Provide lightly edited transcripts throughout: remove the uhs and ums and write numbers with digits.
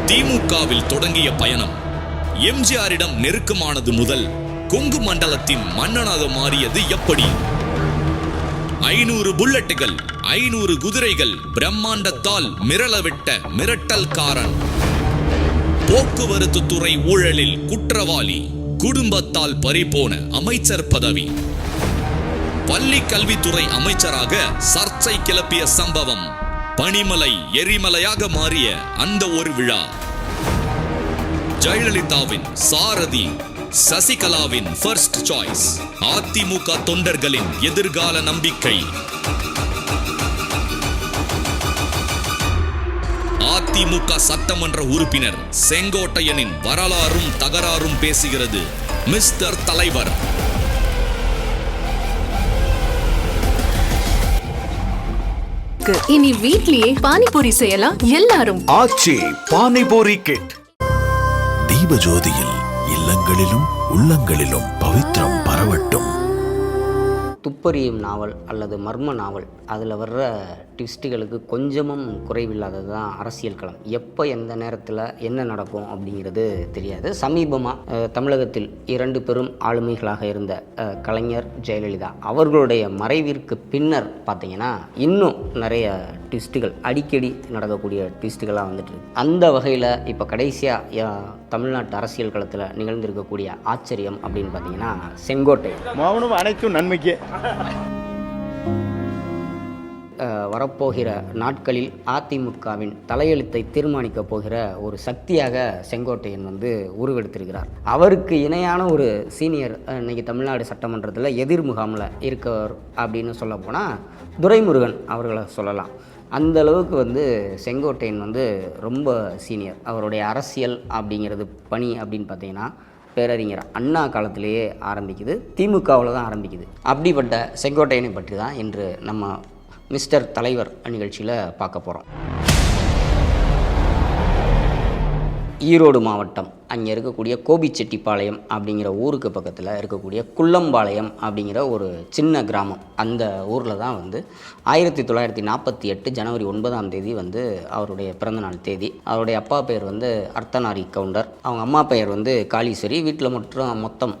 திமுகவில் தொடங்கிய பயணம் எம்ஜிஆரிடம் நெருக்கமானது முதல் கொங்கு மண்டலத்தின் மன்னனாக மாறியது எப்படி? 500 புல்லட்டுகள், 500 குதிரைகள், பிரம்மாண்டத்தால் மிரளவிட்ட மிரட்டல்காரன், போக்குவரத்து துறை ஊழலில் குற்றவாளி, குடும்பத்தால் பறிபோன அமைச்சர் பதவி, பள்ளி கல்வித்துறை அமைச்சராக சர்ச்சை கிளப்பிய சம்பவம், பனிமலை எரிமலையாக மாறிய அந்த ஒரு விழா, ஜெயலலிதாவின் சாரதி, சசிகலாவின் ஃபர்ஸ்ட் சாய்ஸ், அதிமுக தொண்டர்களின் எதிர்கால நம்பிக்கை. அதிமுக சட்டமன்ற உறுப்பினர் செங்கோட்டையனின் வரலாறும் தகராறும் பேசுகிறது மிஸ்டர் தலைவர். இனி வீட்லயே பானிபூரி செய்யலாம் எல்லாரும். ஆச்சி பானிபூரி கிட். தீபஜோதியில் இல்லங்களிலும் உள்ளங்களிலும் பவித்திரம் பரவட்டும். துப்பறியும் நாவல் அல்லது மர்ம நாவல், அதில் வர்ற ட்விஸ்ட்டுகளுக்கு கொஞ்சமும் குறைவில்லாதது தான் அரசியல் களம். எப்போ எந்த நேரத்தில் என்ன நடக்கும் அப்படிங்கிறது தெரியாது. சமீபமாக தமிழகத்தில் 2 பெரும் ஆளுமைகளாக இருந்த கலைஞர், ஜெயலலிதா அவர்களுடைய மறைவிற்கு பின்னர் பார்த்திங்கன்னா இன்னும் நிறைய ட்விஸ்ட்டுகள், அடிக்கடி நடக்கக்கூடிய ட்விஸ்ட்டுகளாக வந்துட்டு இருக்கு. அந்த வகையில் இப்போ கடைசியாக தமிழ்நாட்டு அரசியல் களத்தில் நிகழ்ந்திருக்கக்கூடிய ஆச்சரியம் அப்படின்னு பார்த்தீங்கன்னா செங்கோட்டை. மௌனம் அனைத்தும் நன்மைக்கு. வரப்போகிற நாட்களில் அதிமுகவின் தலையெழுத்தை தீர்மானிக்கப் போகிற ஒரு சக்தியாக செங்கோட்டையன் உருவெடுத்திருக்கிறார். அவருக்கு இணையான ஒரு சீனியர் இன்னைக்கு தமிழ்நாடு சட்டமன்றத்தில் எதிர் முகாமில் இருக்கவர் அப்படின்னு சொல்ல போனால் துரைமுருகன் அவர்களை சொல்லலாம். அந்த அளவுக்கு செங்கோட்டையன் ரொம்ப சீனியர். அவருடைய அரசியல் அப்படிங்கிறது பணி அப்படின்னு பார்த்தீங்கன்னா பேரறிஞர் அண்ணா காலத்திலேயே ஆரம்பிக்குது, திமுகவில் தான் ஆரம்பிக்குது. அப்படிப்பட்ட செங்கோட்டையனை பற்றி தான் இன்று நம்ம மிஸ்டர் தலைவர் நிகழ்ச்சியில் பார்க்க போகிறோம். ஈரோடு மாவட்டம் அங்கே இருக்கக்கூடிய கோபிச்செட்டிப்பாளையம் அப்படிங்கிற ஊருக்கு பக்கத்தில் இருக்கக்கூடிய குள்ளம்பாளையம் அப்படிங்கிற ஒரு சின்ன கிராமம். அந்த ஊரில் தான் 1948 ஜனவரி 9ஆம் தேதி அவருடைய பிறந்தநாள் தேதி. அவருடைய அப்பா பெயர் அர்த்தநாரி கவுண்டர், அவங்க அம்மா பெயர் காளீஸ்வரி. வீட்டில் மொத்தம்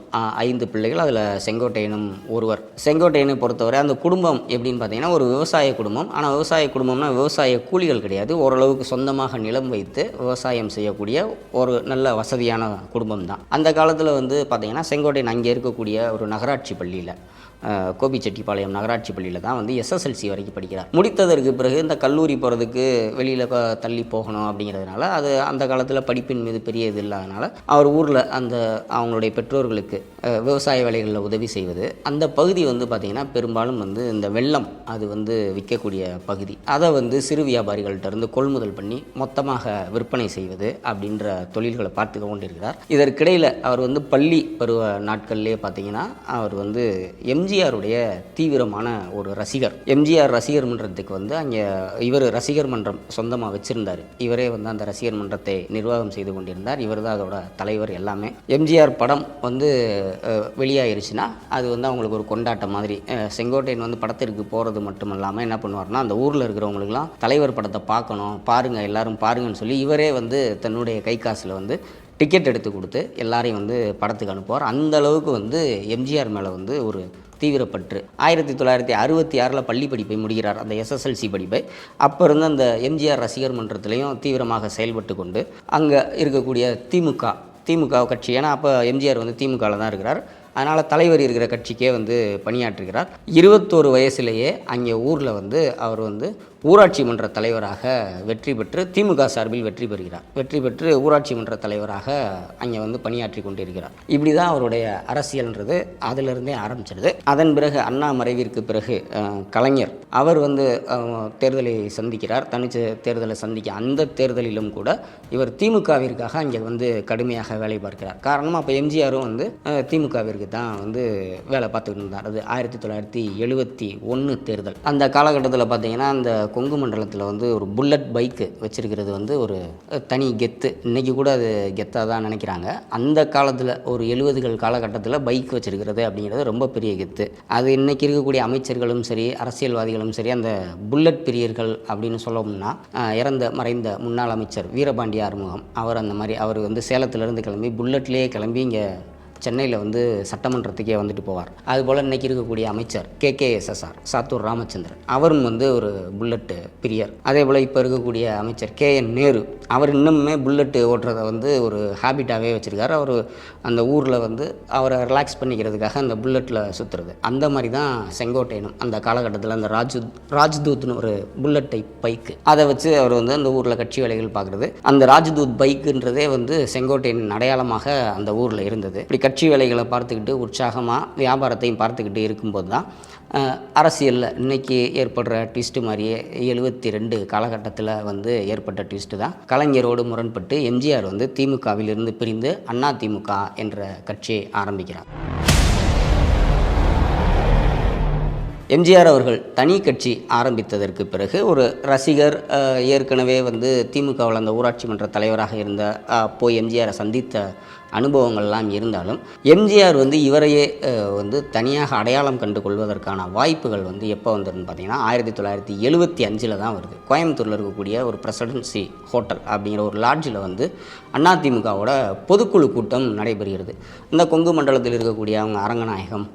5 பிள்ளைகள், அதில் செங்கோட்டையனும் ஒருவர். செங்கோட்டையனை பொறுத்தவரை அந்த குடும்பம் எப்படின்னு பார்த்தீங்கன்னா ஒரு விவசாய குடும்பம். ஆனால் விவசாய குடும்பம்னா விவசாய கூலிகள் கிடையாது, ஓரளவுக்கு சொந்தமாக நிலம் வைத்து விவசாயம் செய்யக்கூடிய ஒரு நல்ல வசதியான குடும்பம் தான். அந்த காலத்தில் பார்த்தீங்கன்னா செங்கோட்டையன் அங்கே இருக்கக்கூடிய ஒரு நகராட்சி பள்ளியில், கோபிச்செட்டிப்பாளையம் நகராட்சி பள்ளியில் தான் SSLC வரைக்கும் படிக்கிறார். முடித்ததற்கு பிறகு இந்த கல்லூரி போகிறதுக்கு வெளியில் தள்ளி போகணும் அப்படிங்கிறதுனால, அது அந்த காலத்தில் படிப்பின் மீது பெரிய இது இல்லாதனால அவர் ஊரில் அவங்களுடைய பெற்றோர்களுக்கு விவசாய வேலைகளில் உதவி செய்வது. அந்த பகுதி பார்த்திங்கன்னா பெரும்பாலும் இந்த வெள்ளம் அது விற்கக்கூடிய பகுதி. அதை சிறு வியாபாரிகள்கிட்ட இருந்து கொள்முதல் பண்ணி மொத்தமாக விற்பனை செய்வது அப்படின்ற தொழில்களை பார்த்து கொண்டிருக்கிறார். இதற்கிடையில் அவர் பள்ளி பருவ நாட்கள்லேயே பார்த்திங்கன்னா அவர் எம்ஜிஆருடைய தீவிரமான ஒரு ரசிகர். எம்ஜிஆர் ரசிகர் மன்றத்துக்கு அங்கே இவர் ரசிகர் மன்றம் சொந்தமாக வச்சுருந்தார். இவரே அந்த ரசிகர் மன்றத்தை நிர்வாகம் செய்து கொண்டிருந்தார். இவர் தான் அதோட தலைவர். எல்லாமே எம்ஜிஆர் படம் வெளியாயிருச்சுன்னா அது அவங்களுக்கு ஒரு கொண்டாட்டம் மாதிரி. செங்கோட்டையன் படத்திற்கு போகிறது மட்டும் இல்லாமல் என்ன பண்ணுவார்னா, அந்த ஊரில் இருக்கிறவங்களுக்குலாம் தலைவர் படத்தை பார்க்கணும், பாருங்கள் எல்லாரும் பாருங்கன்னு சொல்லி இவரே தன்னுடைய கை காசில் டிக்கெட் எடுத்து கொடுத்து எல்லாரையும் படத்துக்கு அனுப்புவார். அந்த அளவுக்கு எம்ஜிஆர் மேலே ஒரு தீவிரப்பற்று. 1966 பள்ளி படிப்பை முடிகிறார், அந்த SSLC படிப்பை. அப்போ இருந்து அந்த எம்ஜிஆர் ரசிகர் மன்றத்திலையும் தீவிரமாக செயல்பட்டு கொண்டு அங்கே இருக்கக்கூடிய திமுக கட்சி, ஏன்னா அப்போ எம்ஜிஆர் திமுகவில் தான் இருக்கிறார், அதனால் தலைவர் இருக்கிற கட்சிக்கே பணியாற்றுகிறார். 21 வயசுலேயே அங்கே ஊரில் அவர் ஊராட்சி மன்ற தலைவராக வெற்றி பெற்று திமுக சார்பில் வெற்றி பெறுகிறார். வெற்றி பெற்று ஊராட்சி மன்ற தலைவராக அங்கே பணியாற்றி கொண்டிருக்கிறார். இப்படி தான் அவருடைய அரசியல்ன்றது அதிலிருந்தே ஆரம்பிச்சிருது. அதன் பிறகு அண்ணா மறைவிற்கு பிறகு கலைஞர் அவர் தேர்தலை சந்திக்கிறார், தனிச்சு தேர்தலை சந்திக்க. அந்த தேர்தலிலும் கூட இவர் திமுகவிற்காக அங்கே கடுமையாக வேலை பார்க்கிறார். காரணம் அப்போ எம்ஜிஆரும் திமுகவிற்கு தான் வேலை பார்த்துக்கிட்டு இருந்தார். அது 1971 தேர்தல். அந்த காலகட்டத்தில் பார்த்தீங்கன்னா அந்த கொங்கு மண்டலத்தில் வந்து ஒரு புல்லட் பைக்கு வச்சுருக்கிறது வந்து ஒரு தனி கெத்து. இன்றைக்கி கூட அது கெத்தாக தான் நினைக்கிறாங்க. அந்த காலத்தில் ஒரு 70கள் காலகட்டத்தில் பைக் வச்சுருக்கிறது அப்படிங்கிறது ரொம்ப பெரிய கெத்து. அது இன்றைக்கி இருக்கக்கூடிய அமைச்சர்களும் சரி, அரசியல்வாதிகளும் சரி, அந்த புல்லட் பிரியர்கள் அப்படின்னு சொல்லணும்னா மறைந்த முன்னாள் அமைச்சர் வீரபாண்டிய ஆறுமுகம் அவர் அந்த மாதிரி அவர் வந்து சேலத்திலேருந்து கிளம்பி புல்லட்லேயே கிளம்பி இங்கே சென்னையில் வந்து சட்டமன்றத்துக்கே வந்துட்டு போவார். அதுபோல் இன்றைக்கி இருக்கக்கூடிய அமைச்சர் KKSSR சாத்தூர் ராமச்சந்திரன் அவரும் வந்து ஒரு புல்லட்டு பிரியர். அதே போல் இப்போ இருக்கக்கூடிய அமைச்சர் KN நேரு அவர் இன்னுமே புல்லட்டு ஓட்டுறதை வந்து ஒரு ஹேபிட்டாகவே வச்சுருக்காரு. அவர் அந்த ஊரில் வந்து அவரை ரிலாக்ஸ் பண்ணிக்கிறதுக்காக அந்த புல்லட்டில் சுற்றுறது. அந்த மாதிரி தான் செங்கோட்டையனும் அந்த காலகட்டத்தில் அந்த ராஜ்தூத்னு ஒரு புல்லட் டைப் பைக்கு அதை வச்சு அவர் வந்து அந்த ஊரில் கட்சி வேலைகள் பார்க்குறது. அந்த ராஜ்தூத் பைக்குன்றதே வந்து செங்கோட்டையன் அடையாளமாக அந்த ஊரில் இருந்தது. இப்படி கட்சி வேலைகளை பார்த்துக்கிட்டு உற்சாகமாக வியாபாரத்தையும் பார்த்துக்கிட்டு இருக்கும்போது தான் அரசியலில் இன்றைக்கி ஏற்படுற ட்விஸ்ட்டு மாதிரியே 72 காலகட்டத்தில் வந்து ஏற்பட்ட ட்விஸ்ட்டு தான் கலைஞரோடு முரண்பட்டு எம்ஜிஆர் வந்து திமுகவிலிருந்து பிரிந்து அதிமுக என்ற கட்சியை ஆரம்பிக்கிறார். எம்ஜிஆர் அவர்கள் தனி கட்சி ஆரம்பித்ததற்கு பிறகு ஒரு ரசிகர் ஏற்கனவே வந்து திமுகவில் அந்த ஊராட்சி மன்ற தலைவராக இருந்த போய் எம்ஜிஆரை சந்தித்த அனுபவங்கள்லாம் இருந்தாலும் எம்ஜிஆர் வந்து இவரையே வந்து தனியாக அடையாளம் கண்டு கொள்வதற்கான வாய்ப்புகள் வந்து எப்போ வந்துருன்னு பார்த்தீங்கன்னா 1975 தான் வருது. கோயம்புத்தூரில் இருக்கக்கூடிய ஒரு பிரசிடென்சி ஹோட்டல் அப்படிங்கிற ஒரு லாட்ஜில் வந்து அதிமுகவோட பொதுக்குழு கூட்டம் நடைபெறுகிறது. இந்த கொங்கு மண்டலத்தில் இருக்கக்கூடிய அவங்க அரங்கநாயகம்,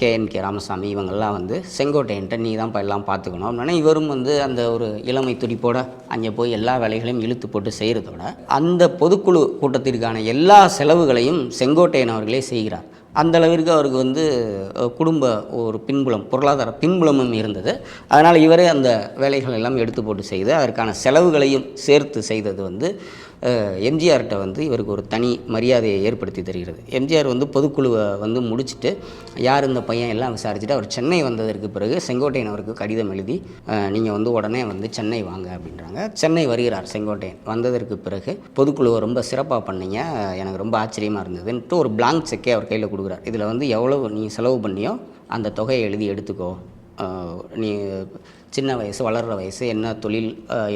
KNK ராமசாமி இவங்கெல்லாம் வந்து செங்கோட்டையன்ட்ட நீ தான் எல்லாம் பார்த்துக்கணும் அப்படின்னா இவரும் வந்து அந்த ஒரு இளமை துடிப்போட அங்கே போய் எல்லா வேலைகளையும் இழுத்து போட்டு செய்கிறதோட அந்த பொதுக்குழு கூட்டத்திற்கான எல்லா செலவுகளையும் செங்கோட்டையன் அவர்களே செய்கிறார். அந்த அளவிற்கு அவருக்கு வந்து குடும்ப ஒரு பின்புலம், பொருளாதார பின்புலமும் இருந்தது. அதனால் இவரே அந்த வேலைகள் எல்லாம் எடுத்து போட்டு செய்து அதற்கான செலவுகளையும் சேர்த்து செய்தது வந்து எம்ஜிஆர்கிட்ட வந்து இவருக்கு ஒரு தனி மரியாதையை ஏற்படுத்தி தருகிறது. எம்ஜிஆர் வந்து பொதுக்குழுவை வந்து முடிச்சுட்டு யார் இந்த பையன் எல்லாம் விசாரிச்சுட்டு அவர் சென்னை வந்ததற்கு பிறகு செங்கோட்டையன் அவருக்கு கடிதம் எழுதி நீங்கள் வந்து உடனே வந்து சென்னை வாங்க அப்படின்றாங்க. சென்னை வருகிறார் செங்கோட்டையன். வந்ததற்கு பிறகு பொதுக்குழுவை ரொம்ப சிறப்பாக பண்ணீங்க, எனக்கு ரொம்ப ஆச்சரியமாக இருந்ததுன்ட்டு ஒரு பிளாங்க் செக்கே அவர் கையில் கொடுக்குறார். இதில் வந்து எவ்வளவு நீ செலவு பண்ணியோ அந்த தொகையை எழுதி எடுத்துக்கோ, நீ சின்ன வயசு வளர்கிற வயசு என்ன தொழில்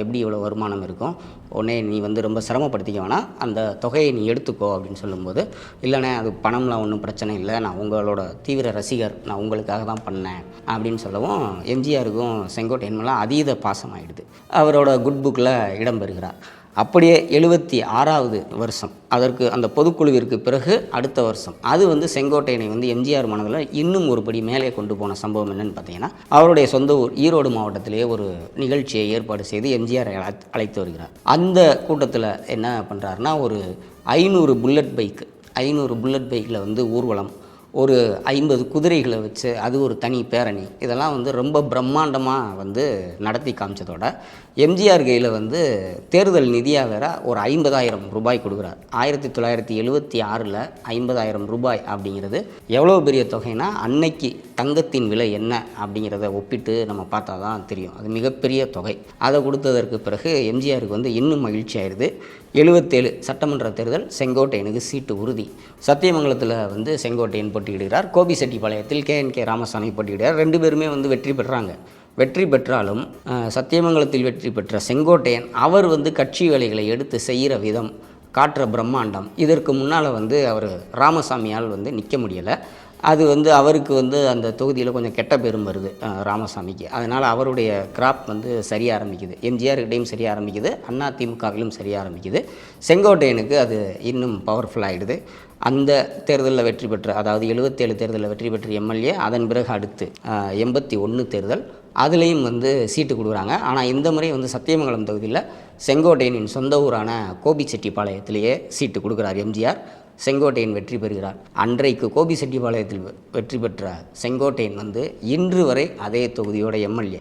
எப்படி இவ்வளோ வருமானம் இருக்கும், உடனே நீ வந்து ரொம்ப சிரமப்படுத்திக்க வேணாம், அந்த தொகையை நீ எடுத்துக்கோ அப்படின்னு சொல்லும்போது இல்லைண்ணே அது பணம்லாம் ஒன்றும் பிரச்சனை இல்லை, நான் உங்களோட தீவிர ரசிகர், நான் உங்களுக்காக தான் பண்ணேன் அப்படின்னு சொல்லவும் எம்ஜிஆருக்கும் செங்கோட்டையன் மேலே அதீத பாசம் ஆகிடுது. அவரோட குட் புக்கில் இடம்பெறுகிறார். அப்படியே 76வது வருஷம் அதற்கு அந்த பொதுக்குழுவிற்கு பிறகு அடுத்த வருஷம் அது வந்து செங்கோட்டையனை வந்து எம்ஜிஆர் மனதில் இன்னும் ஒரு படி மேலே கொண்டு போன சம்பவம் என்னென்னு பார்த்தீங்கன்னா அவருடைய சொந்த ஊர் ஈரோடு மாவட்டத்திலேயே ஒரு நிகழ்ச்சியை ஏற்பாடு செய்து எம்ஜிஆரை அழைத்து வருகிறார். அந்த கூட்டத்தில் என்ன பண்ணுறாருன்னா ஒரு 500 புல்லட் பைக்கில் வந்து ஊர்வலம், ஒரு 50 குதிரைகளை வச்சு அது ஒரு தனி பேரணி, இதெல்லாம் வந்து ரொம்ப பிரம்மாண்டமாக வந்து நடத்தி காமிச்சதோட எம்ஜிஆர் கையில் வந்து தேர்தல் நிதியாக வேற ஒரு 50,000 ரூபாய் கொடுக்குறார். 1976 50,000 ரூபாய் அப்படிங்கிறது எவ்வளோ பெரிய தொகைனா அன்னைக்கு தங்கத்தின் விலை என்ன அப்படிங்கிறத ஒப்பிட்டு நம்ம பார்த்தா தான் தெரியும். அது மிகப்பெரிய தொகை. அதை கொடுத்ததற்கு பிறகு எம்ஜிஆருக்கு வந்து இன்னும் மகிழ்ச்சி ஆயிடுது. 77 சட்டமன்ற தேர்தல் செங்கோட்டையனுக்கு சீட்டு உறுதி. சத்தியமங்கலத்தில் வந்து செங்கோட்டையன் போட்டியிடுகிறார். கோபிசெட்டிப்பாளையத்தில் KNK ராமசாமி போட்டியிடுகிறார். 2 பேருமே வந்து வெற்றி பெற்றாங்க. வெற்றி பெற்றாலும் சத்தியமங்கலத்தில் வெற்றி பெற்ற செங்கோட்டையன் அவர் வந்து கட்சி வேலைகளை எடுத்து செய்கிற விதம், காட்டுற பிரம்மாண்டம், இதற்கு முன்னால் வந்து அவர் ராமசாமியால் வந்து நிற்க முடியலை. அது வந்து அவருக்கு வந்து அந்த தொகுதியில் கொஞ்சம் கெட்ட பேரும் வருது ராமசாமிக்கு. அதனால் அவருடைய கிராப் வந்து சரிய ஆரம்பிக்குது. எம்ஜிஆர்கிட்டையும் சரிய ஆரம்பிக்குது, அதிமுகவிலும் சரிய ஆரம்பிக்குது. செங்கோட்டையனுக்கு அது இன்னும் பவர்ஃபுல்லாகிடுது. அந்த தேர்தலில் வெற்றி பெற்ற, அதாவது 77 தேர்தலில் வெற்றி பெற்ற எம்எல்ஏ, அதன் பிறகு அடுத்து 81 தேர்தல் அதுலேயும் வந்து சீட்டு கொடுக்குறாங்க. ஆனால் இந்த முறை வந்து சத்தியமங்கலம் தொகுதியில் செங்கோட்டையனின் சொந்த ஊரான கோபிசெட்டிப்பாளையத்திலேயே சீட்டு கொடுக்குறார் எம்ஜிஆர். செங்கோட்டையன் வெற்றி பெறுகிறார். அன்றைக்கு கோபிசெட்டிப்பாளையத்தில் வெற்றி பெற்ற செங்கோட்டையன் வந்து இன்று வரை அதே தொகுதியோட எம்எல்ஏ.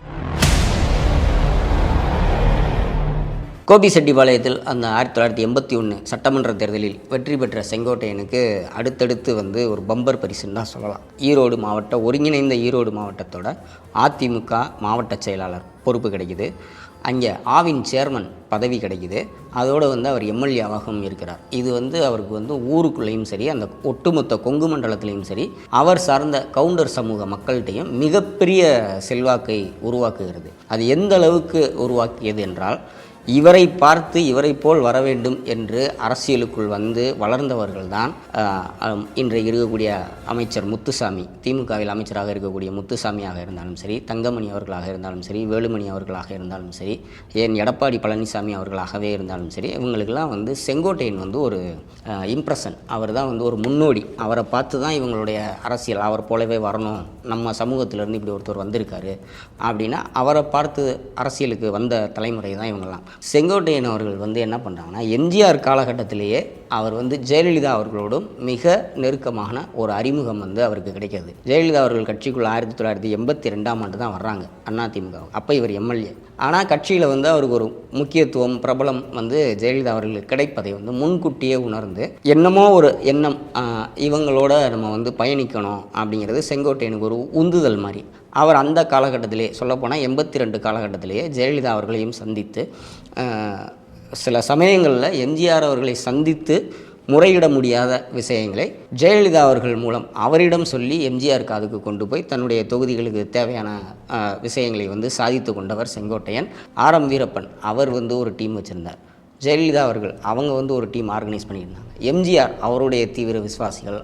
கோபிசெட்டிப்பாளையத்தில் அந்த 1981 சட்டமன்ற தேர்தலில் வெற்றி பெற்ற செங்கோட்டையனுக்கு அடுத்தடுத்து வந்து ஒரு பம்பர் பரிசுன்னு தான் சொல்லலாம். ஈரோடு மாவட்ட ஒருங்கிணைந்த ஈரோடு மாவட்டத்தோட அதிமுக மாவட்ட செயலாளர் பொறுப்பு கிடைக்குது. அங்கே ஆவின் சேர்மன் பதவி கிடைக்குது. அதோடு வந்து அவர் எம்எல்ஏவாகவும் இருக்கிறார். இது வந்து அவருக்கு வந்து ஊருக்குள்ளேயும் சரி, அந்த ஒட்டுமொத்த கொங்கு மண்டலத்திலையும் சரி, அவர் சார்ந்த கவுண்டர் சமூக மக்கள்கிட்டையும் மிகப்பெரிய செல்வாக்கை உருவாக்குகிறது. அது எந்த அளவுக்கு உருவாக்கியது என்றால், இவரை பார்த்து இவரை போல் வர வேண்டும் என்று அரசியலுக்குள் வந்து வளர்ந்தவர்கள் தான் இன்றைக்கு இருக்கக்கூடிய அமைச்சர் முத்துசாமி, திமுகவில் அமைச்சராக இருக்கக்கூடிய முத்துசாமியாக இருந்தாலும் சரி, தங்கமணி அவர்களாக இருந்தாலும் சரி, வேலுமணி அவர்களாக இருந்தாலும் சரி, ஏன் எடப்பாடி பழனிசாமி அவர்களாகவே இருந்தாலும் சரி, இவங்களுக்கெல்லாம் வந்து செங்கோட்டையன் வந்து ஒரு இம்ப்ரெஷன். அவர் தான் வந்து ஒரு முன்னோடி. அவரை பார்த்து தான் இவங்களுடைய அரசியல் அவர் போலவே வரணும், நம்ம சமூகத்திலேருந்து இப்படி ஒருத்தர் வந்திருக்காரு அப்படின்னா அவரை பார்த்து அரசியலுக்கு வந்த தலைமுறை தான் இவங்கெல்லாம். செங்கோட்டையன் அவர்கள் வந்து என்ன பண்ணுறாங்கன்னா, எம்ஜிஆர் காலகட்டத்திலேயே அவர் வந்து ஜெயலலிதா அவர்களோடும் மிக நெருக்கமான ஒரு அறிமுகம் வந்து அவருக்கு கிடைக்கிது. ஜெயலலிதா அவர்கள் கட்சிக்குள்ள 1982ஆம் ஆண்டு தான் வர்றாங்க அதிமுக. அப்போ இவர் எம்எல்ஏ. ஆனால் கட்சியில் வந்து அவருக்கு ஒரு முக்கியத்துவம், பிரபலம் வந்து ஜெயலலிதா அவர்களுக்கு கிடைப்பதை வந்து முன்கூட்டியே உணர்ந்து என்னமோ ஒரு எண்ணம், இவங்களோட நம்ம வந்து பயணிக்கணும் அப்படிங்கிறது செங்கோட்டையனுக்கு ஒரு உந்துதல் மாதிரி. அவர் அந்த காலகட்டத்திலே சொல்லப்போனால் 82 காலகட்டத்திலேயே ஜெயலலிதா அவர்களையும் சந்தித்து, சில சமயங்களில் எம்ஜிஆர் அவர்களை சந்தித்து முறையிட முடியாத விஷயங்களை ஜெயலலிதா அவர்கள் மூலம் அவரிடம் சொல்லி எம்ஜிஆர் காதுக்கு கொண்டு போய் தன்னுடைய தொகுதிகளுக்கு தேவையான விஷயங்களை வந்து சாதித்து கொண்டவர் செங்கோட்டையன். ஆர்.எம். வீரப்பன் அவர் வந்து ஒரு டீம் வச்சுருந்தார். ஜெயலலிதா அவங்க வந்து ஒரு டீம் ஆர்கனைஸ் பண்ணியிருந்தாங்க. எம்ஜிஆர் அவருடைய தீவிர விசுவாசிகள்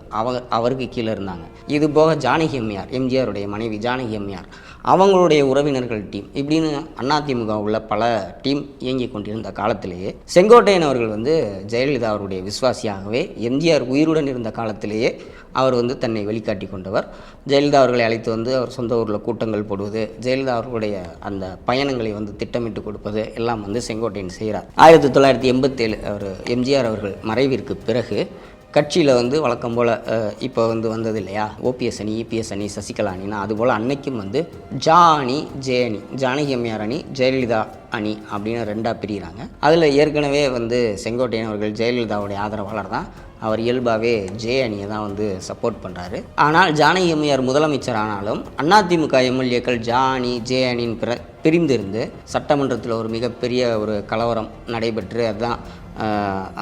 அவருக்கு கீழே இருந்தாங்க. இது போக ஜானகி அம்மையார், எம்ஜிஆருடைய மனைவி ஜானகி அம்மையார், அவங்களுடைய உறவினர்கள் டீம், இப்படின்னு அதிமுக உள்ள பல டீம் இயங்கி கொண்டிருந்த காலத்திலேயே செங்கோட்டையன் அவர்கள் வந்து ஜெயலலிதா அவருடைய விசுவாசியாகவே எம்ஜிஆர் உயிருடன் இருந்த காலத்திலேயே அவர் வந்து தன்னை வெளிக்காட்டி கொண்டவர். ஜெயலலிதா அவர்களை அழைத்து வந்து அவர் சொந்த ஊரில் கூட்டங்கள் போடுவது, ஜெயலலிதா அவர்களுடைய அந்த பயணங்களை வந்து திட்டமிட்டு கொடுப்பது எல்லாம் வந்து செங்கோட்டையன் செய்கிறார். 1987 அவர் எம்ஜிஆர் அவர்கள் மறைவிற்கு பிறகு கட்சியில் வந்து வழக்கம் போல் இப்போ வந்து வந்தது இல்லையா, ஓபிஎஸ் அணி, இபிஎஸ் அணி, சசிகலா அணினா, அதுபோல் அன்னைக்கும் வந்து ஜா அணி, ஜே அணி, ஜானகி அம்மையார் அணி, ஜெயலலிதா அணி அப்படின்னு 2ஆக பிரிகிறாங்க. அதில் ஏற்கனவே வந்து செங்கோட்டையன் அவர்கள் ஜெயலலிதாவுடைய ஆதரவாளர் தான். அவர் இயல்பாகவே ஜே அணியை தான் வந்து சப்போர்ட் பண்ணுறாரு. ஆனால் ஜானகி அம்மையார் முதலமைச்சர் ஆனாலும் அதிமுக எம்எல்ஏக்கள் ஜா அணி, ஜே அணியின் பிரிந்திருந்து சட்டமன்றத்தில் ஒரு மிகப்பெரிய ஒரு கலவரம் நடைபெற்று, அதுதான்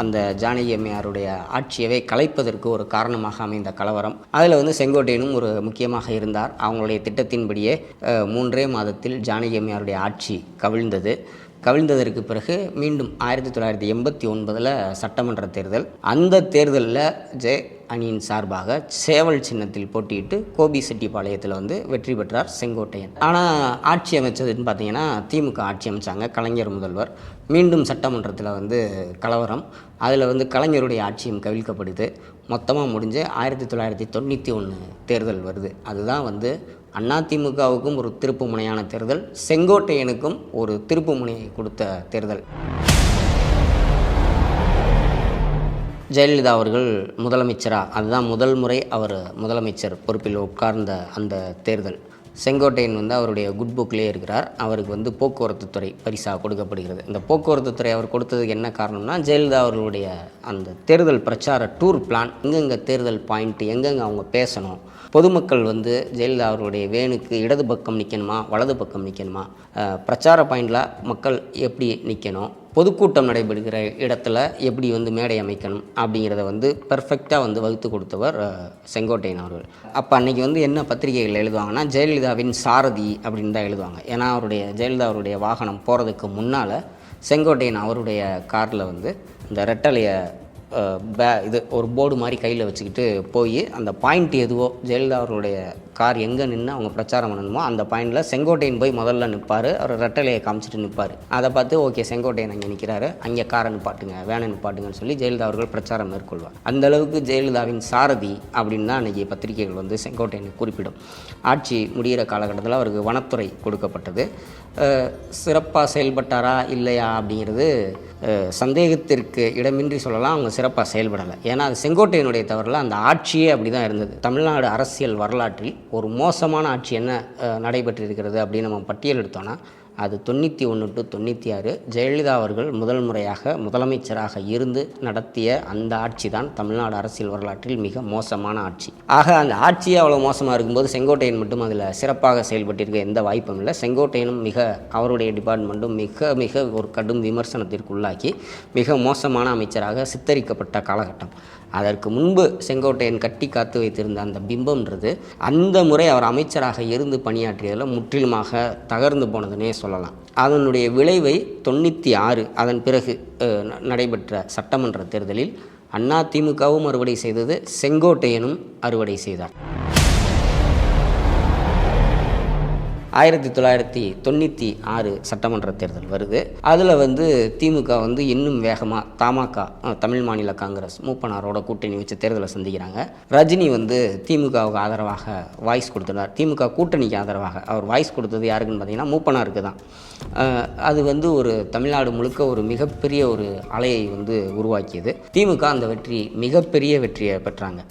அந்த ஜானகி அம்மையாருடைய ஆட்சியவே கலைப்பதற்கு ஒரு காரணமாக அமைந்த கலவரம். அதில் வந்து செங்கோட்டையனும் ஒரு முக்கியமாக இருந்தார். அவங்களுடைய திட்டத்தின்படியே 3 மாதத்தில் ஜானகி அம்மையாருடைய ஆட்சி கவிழ்ந்ததற்கு பிறகு மீண்டும் 1989 சட்டமன்ற தேர்தல். அந்த தேர்தலில் ஜெ அணியின் சார்பாக சேவல் சின்னத்தில் போட்டியிட்டு கோபிசெட்டிப்பாளையத்தில் வந்து வெற்றி பெற்றார் செங்கோட்டையன். ஆனால் ஆட்சி அமைச்சதுன்னு பார்த்தீங்கன்னா திமுக ஆட்சி அமைச்சாங்க, கலைஞர் முதல்வர். மீண்டும் சட்டமன்றத்தில் வந்து கலவரம். அதில் வந்து கலைஞருடைய ஆட்சியும் கவிழ்க்கப்படுது. மொத்தமாக முடிஞ்சு 1991 தேர்தல் வருது. அதுதான் வந்து அதிமுகவுக்கும் ஒரு திருப்பு முனையான தேர்தல், செங்கோட்டையனுக்கும் ஒரு திருப்பு முனையை கொடுத்த தேர்தல். ஜெயலலிதா அவர்கள் முதலமைச்சராக, அதுதான் முதல் முறை அவர் முதலமைச்சர் பொறுப்பில் உட்கார்ந்த அந்த தேர்தல். செங்கோட்டையன் வந்து அவருடைய குட் புக்லேயே இருக்கிறார். அவருக்கு வந்து போக்குவரத்து துறை பரிசாக கொடுக்கப்படுகிறது. இந்த போக்குவரத்து துறை அவர் கொடுத்ததுக்கு என்ன காரணம்னா, ஜெயலலிதா அவர்களுடைய அந்த தேர்தல் பிரச்சார டூர் பிளான், எங்கெங்கே தேர்தல் பாயிண்ட், எங்கெங்கே அவங்க பேசணும், பொதுமக்கள் வந்து ஜெயலலிதா அவர்களுடைய வேனுக்கு இடது பக்கம் நிற்கணுமா, வலது பக்கம் நிற்கணுமா, பிரச்சார பாயிண்டில் மக்கள் எப்படி நிற்கணும், பொதுக்கூட்டம் நடைபெறுகிற இடத்துல எப்படி வந்து மேடை அமைக்கணும் அப்படிங்கிறத வந்து பெர்ஃபெக்டாக வந்து வகுத்து கொடுத்தவர் செங்கோட்டையன் அவர்கள். அப்போ அன்றைக்கி வந்து என்ன பத்திரிகைகள் எழுதுவாங்கன்னா, ஜெயலலிதாவின் சாரதி அப்படின்னு தான் எழுதுவாங்க. ஏன்னா ஜெயலலிதா அவருடைய வாகனம் போகிறதுக்கு முன்னால் செங்கோட்டையன் அவருடைய காரில் வந்து இந்த ரெட்டலையை இது ஒரு போர்டு மாதிரி கையில் வச்சுக்கிட்டு போய் அந்த பாயிண்ட் எதுவோ, ஜெயலலிதா அவர்களுடைய கார் எங்கே நின்று அவங்க பிரச்சாரம் பண்ணணுமோ அந்த பாயிண்டில் செங்கோட்டையன் போய் முதல்ல நிற்பார். அவர் ரெட்டலையை காமிச்சிட்டு நிற்பார். அதை பார்த்து ஓகே செங்கோட்டையன் அங்கே நிற்கிறாரு, அங்கே காரை நிப்பாட்டுங்க, வேனை நிப்பாட்டுங்கன்னு சொல்லி ஜெயலலிதா அவர்கள் பிரச்சாரம் மேற்கொள்வார். அந்தளவுக்கு ஜெயலலிதாவின் சாரதி அப்படின்னு தான் அன்றைக்கி பத்திரிகைகள் வந்து செங்கோட்டையனை குறிப்பிடும். ஆட்சி முடிகிற காலகட்டத்தில் அவருக்கு வனத்துறை கொடுக்கப்பட்டது. சிறப்பாக செயல்பட்டாரா இல்லையா அப்படிங்கிறது சந்தேகத்திற்கு இடமின்றி சொல்லலாம். அவங்க சிறப்பாக செயல்படலை. ஏன்னா அது செங்கோட்டையனுடைய தவறில் அந்த ஆட்சியே அப்படி தான் இருந்தது. தமிழ்நாடு அரசியல் வரலாற்றில் ஒரு மோசமான ஆட்சி என்ன நடைபெற்றிருக்கிறது அப்படின்னு நம்ம பட்டியல் எடுத்தோன்னா அது 91 to 96 ஜெயலலிதா அவர்கள் முதல் முறையாக முதலமைச்சராக இருந்து நடத்திய அந்த ஆட்சி தான் தமிழ்நாடு அரசியல் வரலாற்றில் மிக மோசமான ஆட்சி. ஆக அந்த ஆட்சியே அவ்வளோ மோசமாக இருக்கும்போது செங்கோட்டையன் மட்டும் அதில் சிறப்பாக செயல்பட்டிருக்க எந்த வாய்ப்பும் இல்லை. செங்கோட்டையனும் அவருடைய டிபார்ட்மெண்ட்டும் மிக ஒரு கடும் விமர்சனத்திற்கு உள்ளாக்கி மிக மோசமான அமைச்சராக சித்தரிக்கப்பட்ட காலகட்டம். அதற்கு முன்பு செங்கோட்டையன் கட்டி காத்து வைத்திருந்த அந்த பிம்பம்ன்றது அந்த முறை அவர் அமைச்சராக இருந்து பணியாற்றியதில் முற்றிலுமாக தகர்ந்து போனதுன்னே சொல்லலாம். அதனுடைய விளைவை 96 அதன் பிறகு நடைபெற்ற சட்டமன்ற தேர்தலில் அதிமுகவும் அறுவடை செய்தது, செங்கோட்டையனும் அறுவடை செய்தார். 1996 சட்டமன்ற தேர்தல் வருது. அதில் திமுக இன்னும் வேகமாக தமாக தமிழ் மாநில காங்கிரஸ் மூப்பனாரோட கூட்டணி வச்சு தேர்தலை சந்திக்கிறாங்க. ரஜினி திமுகவுக்கு ஆதரவாக வாய்ஸ் கொடுத்துட்டார். திமுக கூட்டணிக்கு ஆதரவாக அவர் வாய்ஸ் கொடுத்தது யாருக்குன்னு பார்த்தீங்கன்னா மூப்பனாருக்கு தான். அது ஒரு தமிழ்நாடு முழுக்க ஒரு மிகப்பெரிய ஒரு அலையை உருவாக்கியது. திமுக அந்த மிகப்பெரிய வெற்றியை பெற்றாங்க.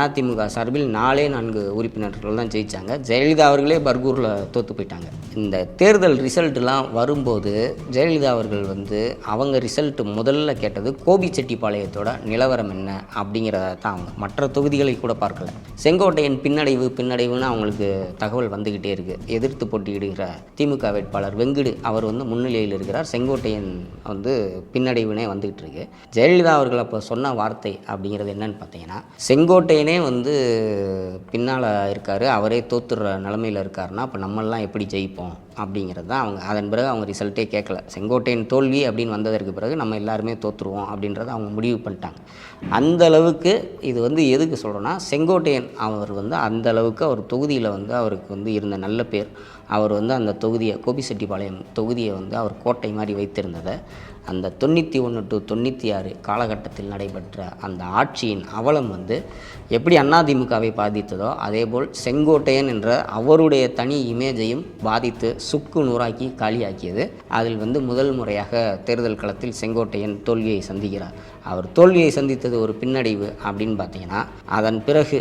அதிமுக சார்பில் 4 உறுப்பினர்கள் தான் ஜெயித்தாங்க. ஜெயலலிதா அவர்களே பர்கூரில் தோற்று போயிட்டாங்க. இந்த தேர்தல் ரிசல்ட்லாம் வரும்போது ஜெயலலிதா அவர்கள் அவங்க ரிசல்ட் முதல்ல கேட்டது கோபிச்செட்டிப்பாளையத்தோட நிலவரம் என்ன அப்படிங்கிறத தான். அவங்க மற்ற தொகுதிகளை கூட பார்க்கல. செங்கோட்டையன் பின்னடைவுன்னு அவங்களுக்கு தகவல் வந்துக்கிட்டே இருக்குது. எதிர்த்து போட்டியிடுகிற திமுக வேட்பாளர் வெங்குடு அவர் முன்னிலையில் இருக்கிறார். செங்கோட்டையன் பின்னடைவுனே வந்துக்கிட்டு இருக்கு. ஜெயலலிதா அவர்கள் அப்போ சொன்ன வார்த்தை அப்படிங்கிறது என்னன்னு பார்த்தீங்கன்னா, செங்கோட்டையனே பின்னால் இருக்கார், அவரே தோத்துடுற நிலமையில் இருக்காருன்னா அப்போ நம்மளாம் எப்படி ஜெயிப்போம் அப்படிங்கிறது தான் அவங்க. அதன் பிறகு அவங்க ரிசல்ட்டே கேட்கல. செங்கோட்டையன் தோல்வி அப்படின்னு வந்ததற்கு பிறகு நம்ம எல்லாருமே தோற்றுருவோம் அப்படின்றத அவங்க முடிவு பண்ணிட்டாங்க. அந்த அளவுக்கு இது எதுக்கு சொல்கிறோன்னா, செங்கோட்டையன் அவர் அந்த அளவுக்கு அவர் தொகுதியில் அவருக்கு இருந்த நல்ல பேர். அவர் அந்த தொகுதியை கோபிச்செட்டிப்பாளையம் தொகுதியை அவர் கோட்டை மாதிரி வைத்திருந்ததை அந்த 91 to 96 காலகட்டத்தில் நடைபெற்ற அந்த ஆட்சியின் அவலம் எப்படி அதிமுகவை பாதித்ததோ அதேபோல் செங்கோட்டையன் என்ற அவருடைய தனி இமேஜையும் பாதித்து சுக்கு நூறாக்கி காலியாக்கியது. அதில் முதல் முறையாக தேர்தல் களத்தில் செங்கோட்டையன் தோல்வியை சந்திக்கிறார். அவர் தோல்வியை சந்தித்தது ஒரு பின்னடைவு அப்படின்னு பார்த்தீங்கன்னா, அதன் பிறகு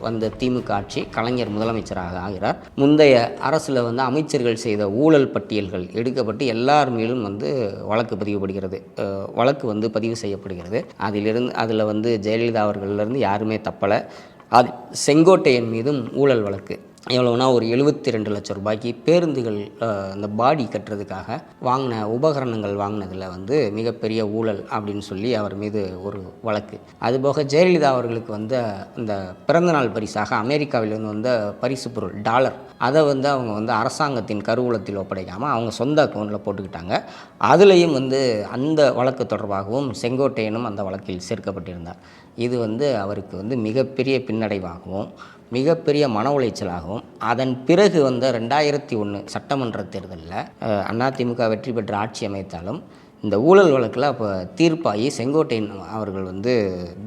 வந்த திமுக ஆட்சி கலைஞர் முதலமைச்சராக ஆகிறார். முந்தைய அரசில் அமைச்சர்கள் செய்த ஊழல் பட்டியல்கள் எடுக்கப்பட்டு எல்லார் மேலும் வழக்கு பதிவுபடுகிறது. வழக்கு பதிவு செய்யப்படுகிறது. அதில் ஜெயலலிதா அவர்களிலிருந்து யாருமே தப்பலை. அது செங்கோட்டையன் மீதும் ஊழல் வழக்கு. எவ்வளோனா ஒரு 72 லட்சம் ரூபாய்க்கு பேருந்துகள் அந்த பாடி கட்டுறதுக்காக வாங்கின உபகரணங்கள் வாங்கினதில் மிகப்பெரிய ஊழல் அப்படின்னு சொல்லி அவர் மீது ஒரு வழக்கு. அதுபோக ஜெயலலிதா அவர்களுக்கு இந்த பிறந்தநாள் பரிசாக அமெரிக்காவிலிருந்து வந்த பரிசு பொருள் டாலர் அதை அவங்க அரசாங்கத்தின் கருவூலத்தில் ஒப்படைக்காமல் அவங்க சொந்த அக்கௌண்ட்டில் போட்டுக்கிட்டாங்க. அதுலேயும் அந்த வழக்கு தொடர்பாகவும் செங்கோட்டையனும் அந்த வழக்கில் சேர்க்கப்பட்டிருந்தார். இது அவருக்கு மிகப்பெரிய பின்னடைவாகவும் மிகப்பெரிய மன உளைச்சலாகவும். அதன் பிறகு 2001 சட்டமன்ற தேர்தலில் அதிமுக வெற்றி பெற்ற ஆட்சி அமைத்தாலும் இந்த ஊழல் வழக்கில் அப்போ தீர்ப்பாகி செங்கோட்டையன் அவர்கள்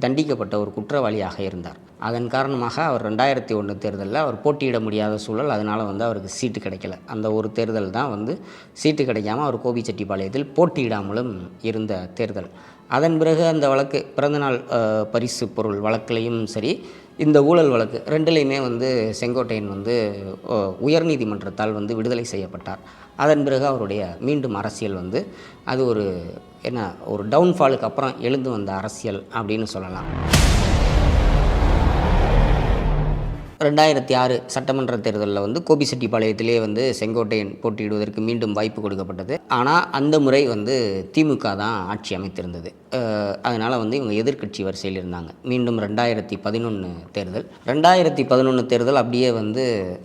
தண்டிக்கப்பட்ட ஒரு குற்றவாளியாக இருந்தார். அதன் காரணமாக அவர் 2001 தேர்தலில் அவர் போட்டியிட முடியாத சூழல். அதனால் அவருக்கு சீட்டு கிடைக்கல. அந்த ஒரு தேர்தல் தான் சீட்டு கிடைக்காமல் அவர் கோபிச்செட்டிப்பாளையத்தில் போட்டியிடாமலும் இருந்த தேர்தல். அதன் பிறகு அந்த வழக்கு பிறந்தநாள் பரிசு பொருள் வழக்கிலையும் சரி, இந்த ஊழல் வழக்கு ரெண்டுலேயுமே செங்கோட்டையன் உயர்நீதிமன்றத்தால் விடுதலை செய்யப்பட்டார். அதன் பிறகு அவருடைய மீண்டும் அரசியல் அது ஒரு டவுன்ஃபாலுக்கு அப்புறம் எழுந்து வந்த அரசியல் அப்படின்னு சொல்லலாம். 2006 சட்டமன்ற தேர்தலில் கோபிச்செட்டிப்பாளையத்திலே செங்கோட்டையன் போட்டியிடுவதற்கு மீண்டும் வாய்ப்பு கொடுக்கப்பட்டது. ஆனால் அந்த முறை திமுக தான் ஆட்சி அமைத்திருந்தது. அதனால் இவங்க எதிர்க்கட்சி வரிசையில் இருந்தாங்க. மீண்டும் 2011 தேர்தல். 2011 தேர்தல் அப்படியே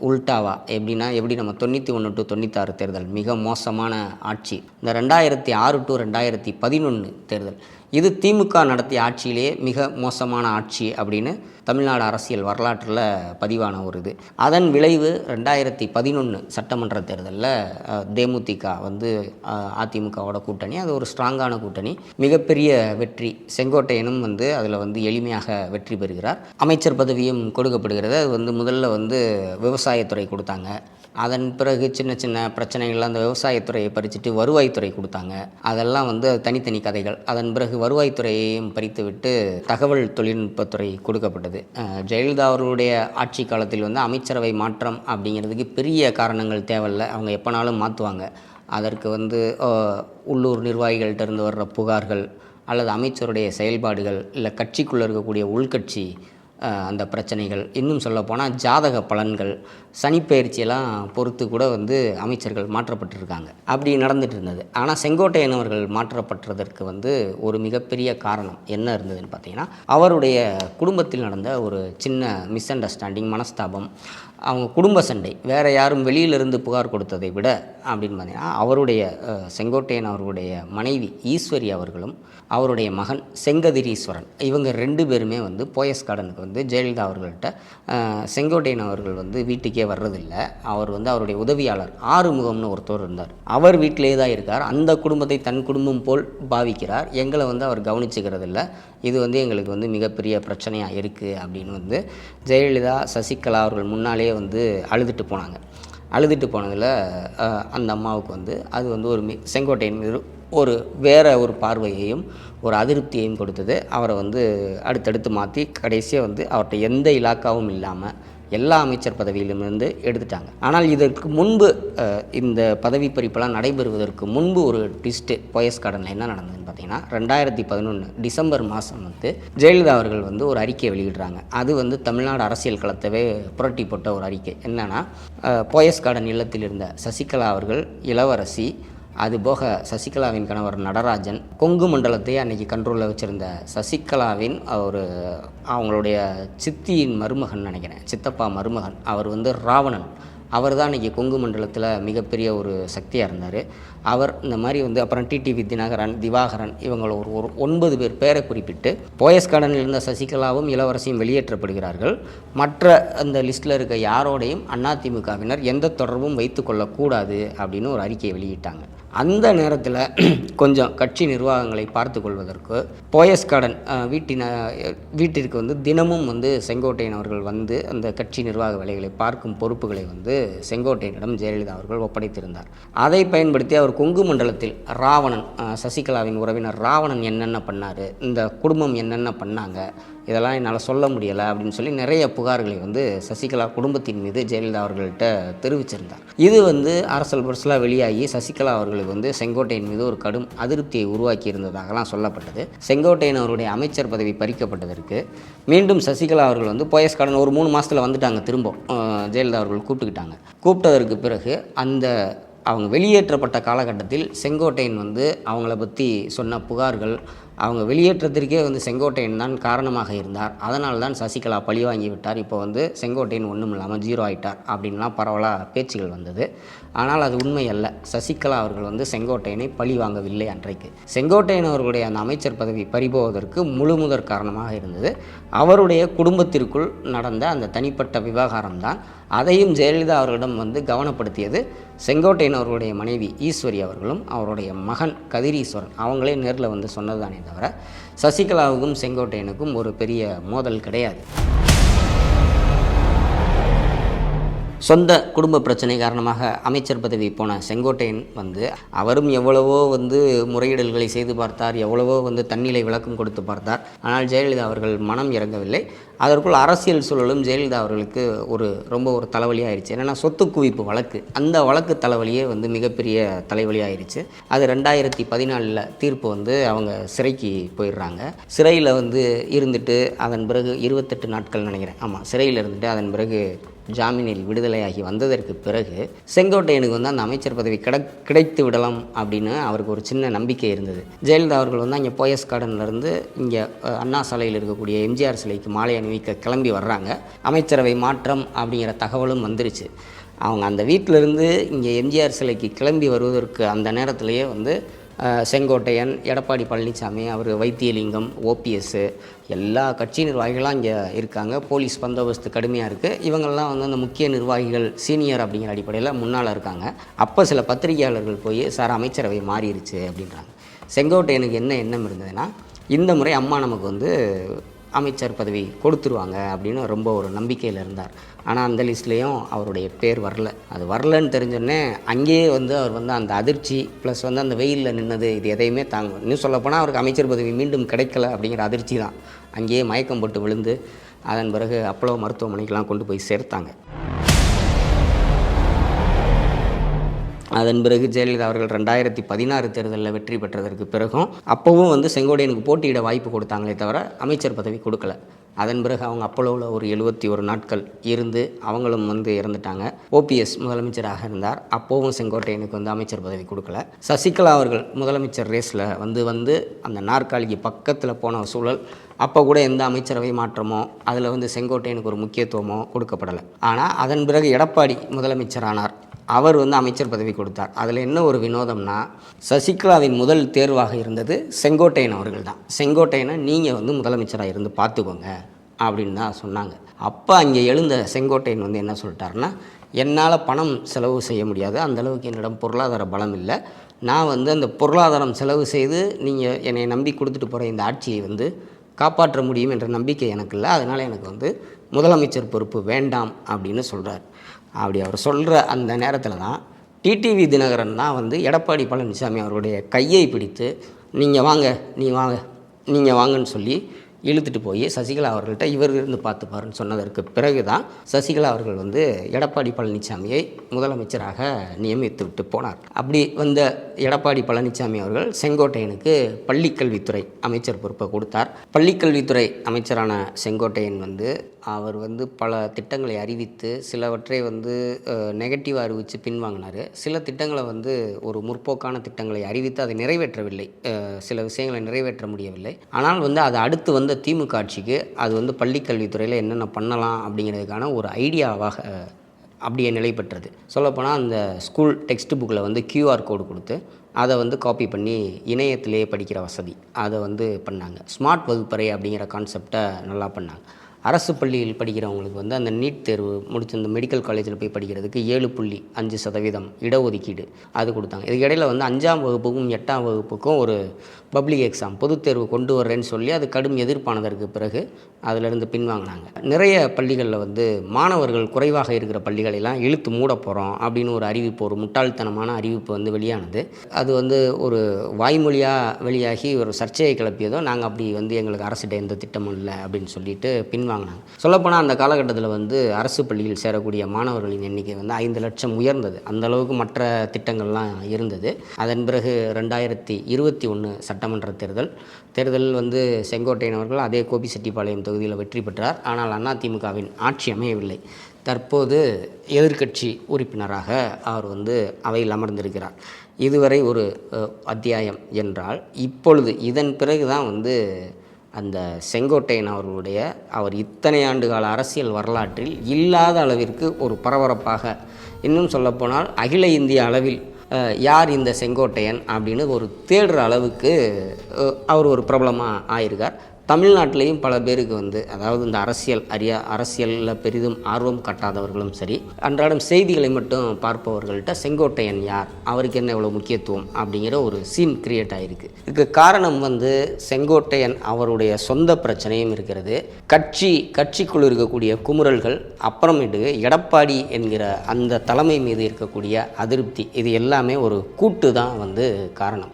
உல்டாவா எப்படி நம்ம 91 to 96 தேர்தல் மிக மோசமான ஆட்சி. இந்த 2006 to 2011 தேர்தல் இது திமுக நடத்திய ஆட்சியிலே மிக மோசமான ஆட்சி அப்படின்னு தமிழ்நாடு அரசியல் வரலாற்றில் பதிவான ஒரு இது. அதன் விளைவு 2011 சட்டமன்ற தேர்தலில் தேமுதிக அதிமுகவோட கூட்டணி, அது ஒரு ஸ்ட்ராங்கான கூட்டணி, மிகப்பெரிய வெற்றி. செங்கோட்டையனும் அதில் எளிமையாக வெற்றி பெறுகிறார். அமைச்சர் பதவியும் கொடுக்கப்படுகிறது. அது முதல்ல விவசாயத்துறை கொடுத்தாங்க. அதன் பிறகு சின்ன சின்ன பிரச்சனைகள்லாம் அந்த விவசாயத்துறையை பறிச்சுட்டு வருவாய்த்துறை கொடுத்தாங்க. அதெல்லாம் தனித்தனி கதைகள். அதன் பிறகு வருவாய்த்துறையையும் பறித்துவிட்டு தகவல் தொழில்நுட்பத்துறை கொடுக்கப்பட்டது. ஜெயலலிதா அவர்களுடைய ஆட்சி காலத்தில் அமைச்சரவை மாற்றம் அப்படிங்கிறதுக்கு பெரிய காரணங்கள் தேவையில்லை, அவங்க எப்போனாலும் மாற்றுவாங்க. அதற்கு வந்து உள்ளூர் நிர்வாகிகள்கிட்ட இருந்து வர்ற புகார்கள் அல்லது அமைச்சருடைய செயல்பாடுகள், இல்லை கட்சிக்குள்ளே இருக்கக்கூடிய உள்கட்சி அந்த பிரச்சனைகள், இன்னும் சொல்லப்போனால் ஜாதக பலன்கள், சனிப்பெயர்ச்சியெல்லாம் பொறுத்து கூட வந்து அமைச்சர்கள் மாற்றப்பட்டிருக்காங்க. அப்படி நடந்துட்டு இருந்தது. ஆனால் செங்கோட்டையன் அவர்கள் மாற்றப்பட்டதற்கு வந்து ஒரு மிகப்பெரிய காரணம் என்ன இருந்ததுன்னு பார்த்தீங்கன்னா, அவருடைய குடும்பத்தில் நடந்த ஒரு சின்ன மிஸ் அண்டர்ஸ்டாண்டிங், மனஸ்தாபம், அவங்க குடும்ப சண்டை. வேறு யாரும் வெளியிலிருந்து புகார் கொடுத்ததை விட அப்படின்னு பார்த்தீங்கன்னா, அவருடைய செங்கோட்டையன் அவர்களுடைய மனைவி ஈஸ்வரி அவர்களும் அவருடைய மகன் செங்கதிரீஸ்வரன், இவங்க 2 பேருமே வந்து போயஸ் கார்டனுக்கு வந்து ஜெயலலிதா அவர்கள்ட்ட செங்கோட்டையன் அவர்கள் வந்து வீட்டுக்கே வர்றதில்லை. அவர் வந்து அவருடைய உதவியாளர் ஆறுமுகம்னு ஒருத்தர் இருந்தார், அவர் வீட்டிலே தான் இருக்கார். அந்த குடும்பத்தை தன் குடும்பம் போல் பாவிக்கிறார். எங்களை வந்து அவர் கவனிச்சுக்கிறதில்ல. இது வந்து எங்களுக்கு வந்து மிகப்பெரிய பிரச்சனையாக இருக்குது அப்படின்னு வந்து ஜெயலலிதா, சசிகலா அவர்கள் முன்னாலே வந்து அழுதுட்டு போனாங்க. அழுதுட்டு போனதில் அந்த அம்மாவுக்கு வந்து அது வந்து ஒரு செங்கோட்டையன் மீது ஒரு வேறு ஒரு பார்வையையும் ஒரு அதிருப்தியையும் கொடுத்தது. அவரை வந்து அடுத்தடுத்து மாற்றி கடைசியாக வந்து அவர்கிட்ட எந்த இலாக்காவும் இல்லாமல் எல்லா அமைச்சர் பதவியிலிருந்து எடுத்துட்டாங்க. ஆனால் இதற்கு முன்பு இந்த பதவி பறிப்பெல்லாம் நடைபெறுவதற்கு முன்பு ஒரு ட்விஸ்ட்டு போயஸ் கார்டனில் என்ன நடந்ததுன்னு பார்த்தீங்கன்னா, 2011 டிசம்பர் மாதம் வந்து ஜெயலலிதா அவர்கள் வந்து ஒரு அறிக்கை வெளியிடுறாங்க. அது வந்து தமிழ்நாடு அரசியல் களத்தவே புரட்டி போட்ட ஒரு அறிக்கை. என்னென்னா, போயஸ் கார்டன் இல்லத்தில் இருந்த சசிகலா அவர்கள், இளவரசி, அதுபோக சசிகலாவின் கணவர் நடராஜன், கொங்கு மண்டலத்தை அன்றைக்கி கண்ட்ரோலில் வச்சுருந்த சசிகலாவின் அவங்களுடைய சித்தியின் மருமகன் நினைக்கிறேன், சித்தப்பா மருமகன், அவர் வந்து ராவணன். அவர் தான் இன்றைக்கி கொங்கு மண்டலத்தில் மிகப்பெரிய ஒரு சக்தியாக இருந்தார். அவர் இந்த மாதிரி வந்து அப்புறம் டிடிவி திவாகரன் இவங்களை ஒரு 9 பேர் பேரை குறிப்பிட்டு போயஸ் கார்டனில் இருந்த சசிகலாவும் இளவரசியும் வெளியேற்றப்படுகிறார்கள். மற்ற அந்த லிஸ்ட்டில் இருக்க யாரோடையும் அதிமுகவினர் எந்த தொடர்பும் வைத்து கொள்ளக்கூடாது அப்படின்னு ஒரு அறிக்கையை வெளியிட்டாங்க. அந்த நேரத்தில் கொஞ்சம் கட்சி நிர்வாகங்களை பார்த்து கொள்வதற்கு போயஸ் கார்டன் வீட்டிற்கு வந்து தினமும் வந்து செங்கோட்டையன் அவர்கள் வந்து அந்த கட்சி நிர்வாக வேலைகளை பார்க்கும் பொறுப்புகளை வந்து செங்கோட்டையனிடம் ஜெயலலிதா அவர்கள் ஒப்படைத்திருந்தார். அதை பயன்படுத்தி அவர் கொங்கு மண்டலத்தில் ராவணன், சசிகலாவின் உறவினர் ராவணன் என்னென்ன பண்ணார், இந்த குடும்பம் என்னென்ன பண்ணாங்க, இதெல்லாம் என்னால் சொல்ல முடியலை அப்படின்னு சொல்லி நிறைய புகார்களை வந்து சசிகலா குடும்பத்தின் மீது ஜெயலலிதா அவர்கள்ட்ட தெரிவிச்சிருந்தார். இது வந்து அரசல் புரசலாக வெளியாகி சசிகலா அவர்களுக்கு வந்து செங்கோட்டையன் மீது ஒரு கடும் அதிருப்தியை உருவாக்கி இருந்ததாகலாம் சொல்லப்பட்டது. செங்கோட்டையன் அவருடைய அமைச்சர் பதவி பறிக்கப்பட்டதற்கு மீண்டும் சசிகலா அவர்கள் வந்து போயஸ் கார்டன் ஒரு 3 மாதத்தில் வந்துட்டாங்க. திரும்ப ஜெயலலிதா அவர்கள் கூப்பிட்டதற்கு பிறகு அந்த அவங்க வெளியேற்றப்பட்ட காலகட்டத்தில் செங்கோட்டையன் வந்து அவங்கள பற்றி சொன்ன புகார்கள், அவங்க வெளியேற்றத்திற்கே வந்து செங்கோட்டையன் தான் காரணமாக இருந்தார், அதனால தான் சசிகலா பழி வாங்கி விட்டார், இப்போ வந்து செங்கோட்டையன் ஒன்றும் இல்லாமல் 0 ஆகிட்டார் அப்படின்லாம் பரவலாக பேச்சுகள் வந்தது. ஆனால் அது உண்மை அல்ல. சசிகலா அவர்கள் வந்து செங்கோட்டையனை பழி வாங்கவில்லை. அன்றைக்கு செங்கோட்டையன் அவர்களுடைய அந்த அமைச்சர் பதவி பறிபோவதற்கு முழுமுதற் காரணமாக இருந்தது அவருடைய குடும்பத்திற்குள் நடந்த அந்த தனிப்பட்ட விவகாரம்தான். அதையும் ஜெயலலிதா அவர்களிடம் வந்து கவனப்படுத்தியது செங்கோட்டையன் அவர்களுடைய மனைவி ஈஸ்வரி அவர்களும் அவருடைய மகன் கதிரீஸ்வரன் அவங்களே நேரில் வந்து சொன்னதுதானே தவிர சசிகலாவுக்கும் செங்கோட்டையனுக்கும் ஒரு பெரிய மோதல் கிடையாது. சொந்த குடும்ப பிரச்சனை காரணமாக அமைச்சர் பதவி போன செங்கோட்டையன் வந்து அவரும் எவ்வளவோ வந்து முறையீடுகளை செய்து பார்த்தார், எவ்வளவோ வந்து தன்னிலை விளக்கம் கொடுத்து பார்த்தார். ஆனால் ஜெயலலிதா அவர்கள் மனம் இறங்கவில்லை. அதற்குள் அரசியல் சூழலும் ஜெயலலிதா அவர்களுக்கு ரொம்ப ஒரு தலைவலியாகிடுச்சு. என்னென்னா சொத்து குவிப்பு வழக்கு, அந்த வழக்கு தலைவலியே வந்து மிகப்பெரிய தலைவலியாகிடுச்சு. அது 2014 தீர்ப்பு வந்து அவங்க சிறைக்கு போயிடுறாங்க. சிறையில் வந்து இருந்துட்டு அதன் பிறகு 28 நாட்கள் நினைக்கிறேன், ஆமாம், சிறையில் இருந்துட்டு அதன் பிறகு ஜாமீனில் விடுதலையாகி வந்ததற்கு பிறகு செங்கோட்டையனுக்கு வந்து அந்த அமைச்சர் பதவி கிடைத்து விடலாம் அப்படின்னு அவருக்கு ஒரு சின்ன நம்பிக்கை இருந்தது. ஜெயலலிதா அவர்கள் வந்து அங்கே போயஸ் கார்டன்லேருந்து இங்கே அண்ணா சாலையில் இருக்கக்கூடிய எம்ஜிஆர் சிலைக்கு மாலை அணிவிக்க கிளம்பி வர்றாங்க. அமைச்சரவை மாற்றம் அப்படிங்கிற தகவலும் வந்துருச்சு. அவங்க அந்த வீட்டிலேருந்து இங்கே எம்ஜிஆர் சிலைக்கு கிளம்பி வருவதற்கு அந்த நேரத்திலேயே வந்து செங்கோட்டையன், எடப்பாடி பழனிசாமி, அவர் வைத்தியலிங்கம், ஓபிஎஸ், எல்லா கட்சி நிர்வாகிகளாம் இங்கே இருக்காங்க. போலீஸ் பந்தோபஸ்து கடுமையாக இருக்குது. இவங்கெல்லாம் வந்து அந்த முக்கிய நிர்வாகிகள் சீனியர் அப்படிங்கிற அடிப்படையில் முன்னால் இருக்காங்க. அப்போ சில பத்திரிகையாளர்கள் போய் சார் அமைச்சரவை மாறிடுச்சு அப்படின்றாங்க. செங்கோட்டையனுக்கு என்ன எண்ணம் இருந்ததுன்னா, இந்த முறை அம்மா நமக்கு வந்து அமைச்சர் பதவி கொடுத்துருவாங்க அப்படின்னு ரொம்ப ஒரு நம்பிக்கையில் இருந்தார். ஆனால் அந்த லிஸ்ட்லேயும் அவருடைய பேர் வரல. அது வரலன்னு தெரிஞ்சோடனே அங்கேயே வந்து அவர் வந்து அந்த அதிர்ச்சி ப்ளஸ் வந்து அந்த வெயிலில் நின்னது, இது எதையுமே தாங்க, இன்னும் சொல்லப்போனால் அவருக்கு அமைச்சர் பதவி மீண்டும் கிடைக்கல அப்படிங்கிற அதிர்ச்சி தான். அங்கேயே மயக்கம் போட்டு விழுந்து அதன் பிறகு அப்போலோ மருத்துவமனைக்கெலாம் கொண்டு போய் சேர்த்தாங்க. அதன் பிறகு ஜெயலலிதா அவர்கள் 2016 தேர்தலில் வெற்றி பெற்றதற்கு பிறகும் அப்போவும் வந்து செங்கோட்டையனுக்கு போட்டியிட வாய்ப்பு கொடுத்தாங்களே தவிர அமைச்சர் பதவி கொடுக்கல. அதன் பிறகு அவங்க அப்போலோவில் ஒரு 71 நாட்கள் இருந்து அவங்களும் வந்து இறந்துட்டாங்க. ஓபிஎஸ் முதலமைச்சராக இருந்தார். அப்போவும் செங்கோட்டையனுக்கு வந்து அமைச்சர் பதவி கொடுக்கல. சசிகலா அவர்கள் முதலமைச்சர் ரேஸில் வந்து அந்த நாற்காலிக்கு பக்கத்தில் போன சூழல். அப்போ கூட எந்த அமைச்சரவை மாற்றமோ அதில் வந்து செங்கோட்டையனுக்கு ஒரு முக்கியத்துவமோ கொடுக்கப்படலை. ஆனால் அதன் பிறகு எடப்பாடி முதலமைச்சரானார். அவர் வந்து அமைச்சர் பதவி கொடுத்தார். அதில் என்ன ஒரு வினோதம்னா, சசிகலாவின் முதல் தேர்வாக இருந்தது செங்கோட்டையன் அவர்கள் தான். செங்கோட்டையனை நீங்கள் வந்து முதலமைச்சராக இருந்து பார்த்துக்கோங்க அப்படின்னு தான் சொன்னாங்க. அப்போ அங்கே எழுந்த செங்கோட்டையன் வந்து என்ன சொல்லிட்டாருன்னா, என்னால் பணம் செலவு செய்ய முடியாது, அந்தளவுக்கு என்னிடம் பொருளாதார பலம் இல்லை, நான் வந்து அந்த பொருளாதாரம் செலவு செய்து நீங்கள் என்னை நம்பி கொடுத்துட்டு போகிற இந்த ஆட்சியை வந்து காப்பாற்ற முடியும் என்ற நம்பிக்கை எனக்கு இல்லை, அதனால் எனக்கு வந்து முதலமைச்சர் பொறுப்பு வேண்டாம் அப்படின்னு சொல்கிறார். அப்படி அவர் சொல்கிற அந்த நேரத்தில் தான் டிடிவி தினகரன் தான் வந்து எடப்பாடி பழனிசாமி அவருடைய கையை பிடித்து நீங்கள் வாங்கன்னு சொல்லி இழுத்துட்டு போய் சசிகலா அவர்கள்ட்ட இவர் இருந்து பார்த்துப்பாருன்னு சொன்னதற்கு பிறகு தான் சசிகலா அவர்கள் வந்து எடப்பாடி பழனிசாமியை முதலமைச்சராக நியமித்து விட்டு போனார். அப்படி வந்த எடப்பாடி பழனிசாமி அவர்கள் செங்கோட்டையனுக்கு பள்ளிக்கல்வித்துறை அமைச்சர் பொறுப்பை கொடுத்தார். பள்ளிக்கல்வித்துறை அமைச்சரான செங்கோட்டையன் வந்து அவர் வந்து பல திட்டங்களை அறிவித்து சிலவற்றை வந்து நெகட்டிவாக அறிவித்து பின்வாங்கினார். சில திட்டங்களை வந்து ஒரு முற்போக்கான திட்டங்களை அறிவித்து அதை நிறைவேற்றவில்லை, சில விஷயங்களை நிறைவேற்ற முடியவில்லை. ஆனால் வந்து அது அடுத்து வந்து திமுக ஆட்சிக்கு அது வந்து பள்ளிக்கல்வித்துறையில் என்னென்ன பண்ணலாம் அப்படிங்கிறதுக்கான ஒரு ஐடியாவாக அப்படியே நிலை பெற்றது. சொல்லப்போனால் அந்த ஸ்கூல் டெக்ஸ்ட் புக்கில் வந்து QR கோடு கொடுத்து அதை வந்து காப்பி பண்ணி இணையத்திலே படிக்கிற வசதி அதை வந்து பண்ணாங்க. ஸ்மார்ட் வகுப்பறை அப்படிங்கிற கான்செப்டை நல்லா பண்ணாங்க. அரசு பள்ளியில் படிக்கிறவங்களுக்கு வந்து அந்த நீட் தேர்வு முடிச்சு அந்த மெடிக்கல் காலேஜில் போய் படிக்கிறதுக்கு 7.5% இடஒதுக்கீடு அது கொடுத்தாங்க. இதுக்கு இடையில் வந்து 5ஆம் வகுப்புக்கும் 8ஆம் வகுப்புக்கும் ஒரு பப்ளிக் எக்ஸாம் பொதுத் தேர்வு கொண்டு வர்றேன்னு சொல்லி அது கடும் எதிர்ப்பானதற்கு பிறகு அதிலிருந்து பின்வாங்கினாங்க. நிறைய பள்ளிகளில் வந்து மாணவர்கள் குறைவாக இருக்கிற பள்ளிகளெல்லாம் இழுத்து மூட போகிறோம் அப்படின்னு ஒரு அறிவிப்பு, ஒரு முட்டாள்தனமான அறிவிப்பு வந்து வெளியானது. அது வந்து ஒரு வாய்மொழியாக வெளியாகி ஒரு சர்ச்சையை கிளப்பியதோ, நாங்கள் அப்படி வந்து எங்களுக்கு அரசிட்ட எந்த திட்டமும் இல்லை அப்படின்னு சொல்லிட்டு பின்வாங்கினாங்க. சொல்லப்போனால் அந்த காலகட்டத்தில் வந்து அரசு பள்ளியில் சேரக்கூடிய மாணவர்களின் எண்ணிக்கை வந்து 5 லட்சம் உயர்ந்தது. அந்தளவுக்கு மற்ற திட்டங்கள்லாம் இருந்தது. அதன் பிறகு 2021 சட்டமன்ற தேர்தல் வந்து செங்கோட்டையன் அவர்கள் அதே கோபிச்செட்டிப்பாளையம் தொகுதியில் வெற்றி பெற்றார். ஆனால் அதிமுகவின் ஆட்சி அமையவில்லை. தற்போது எதிர்க்கட்சி உறுப்பினராக அவர் வந்து அவையில் அமர்ந்திருக்கிறார். இதுவரை ஒரு அத்தியாயம் என்றால், இப்பொழுது இதன் பிறகு தான் வந்து அந்த செங்கோட்டையன் அவர்களுடைய அவர் இத்தனை ஆண்டுகால அரசியல் வரலாற்றில் இல்லாத அளவிற்கு ஒரு பரபரப்பாக, இன்னும் சொல்லப்போனால் அகில இந்திய அளவில் யார் இந்த செங்கோட்டையன் அப்படின்னு ஒரு தேடுற அளவுக்கு அவர் ஒரு பிரபலமாக ஆயிருக்கார். தமிழ்நாட்டிலையும் பல பேருக்கு வந்து, அதாவது இந்த அரசியலில் பெரிதும் ஆர்வம் காட்டாதவர்களும் சரி, அன்றாடம் செய்திகளை மட்டும் பார்ப்பவர்கள்ட்ட செங்கோட்டையன் யார், அவருக்கு என்ன இவ்வளோ முக்கியத்துவம் அப்படிங்கிற ஒரு சீன் கிரியேட் ஆகிருக்கு. இதுக்கு காரணம் வந்து செங்கோட்டையன் அவருடைய சொந்த பிரச்சனையும் இருக்கிறது, கட்சிக்குள் இருக்கக்கூடிய குமுறல்கள், அப்புறமேட்டு எடப்பாடி என்கிற அந்த தலைமை மீது இருக்கக்கூடிய அதிருப்தி, இது எல்லாமே ஒரு கூட்டு தான் வந்து காரணம்.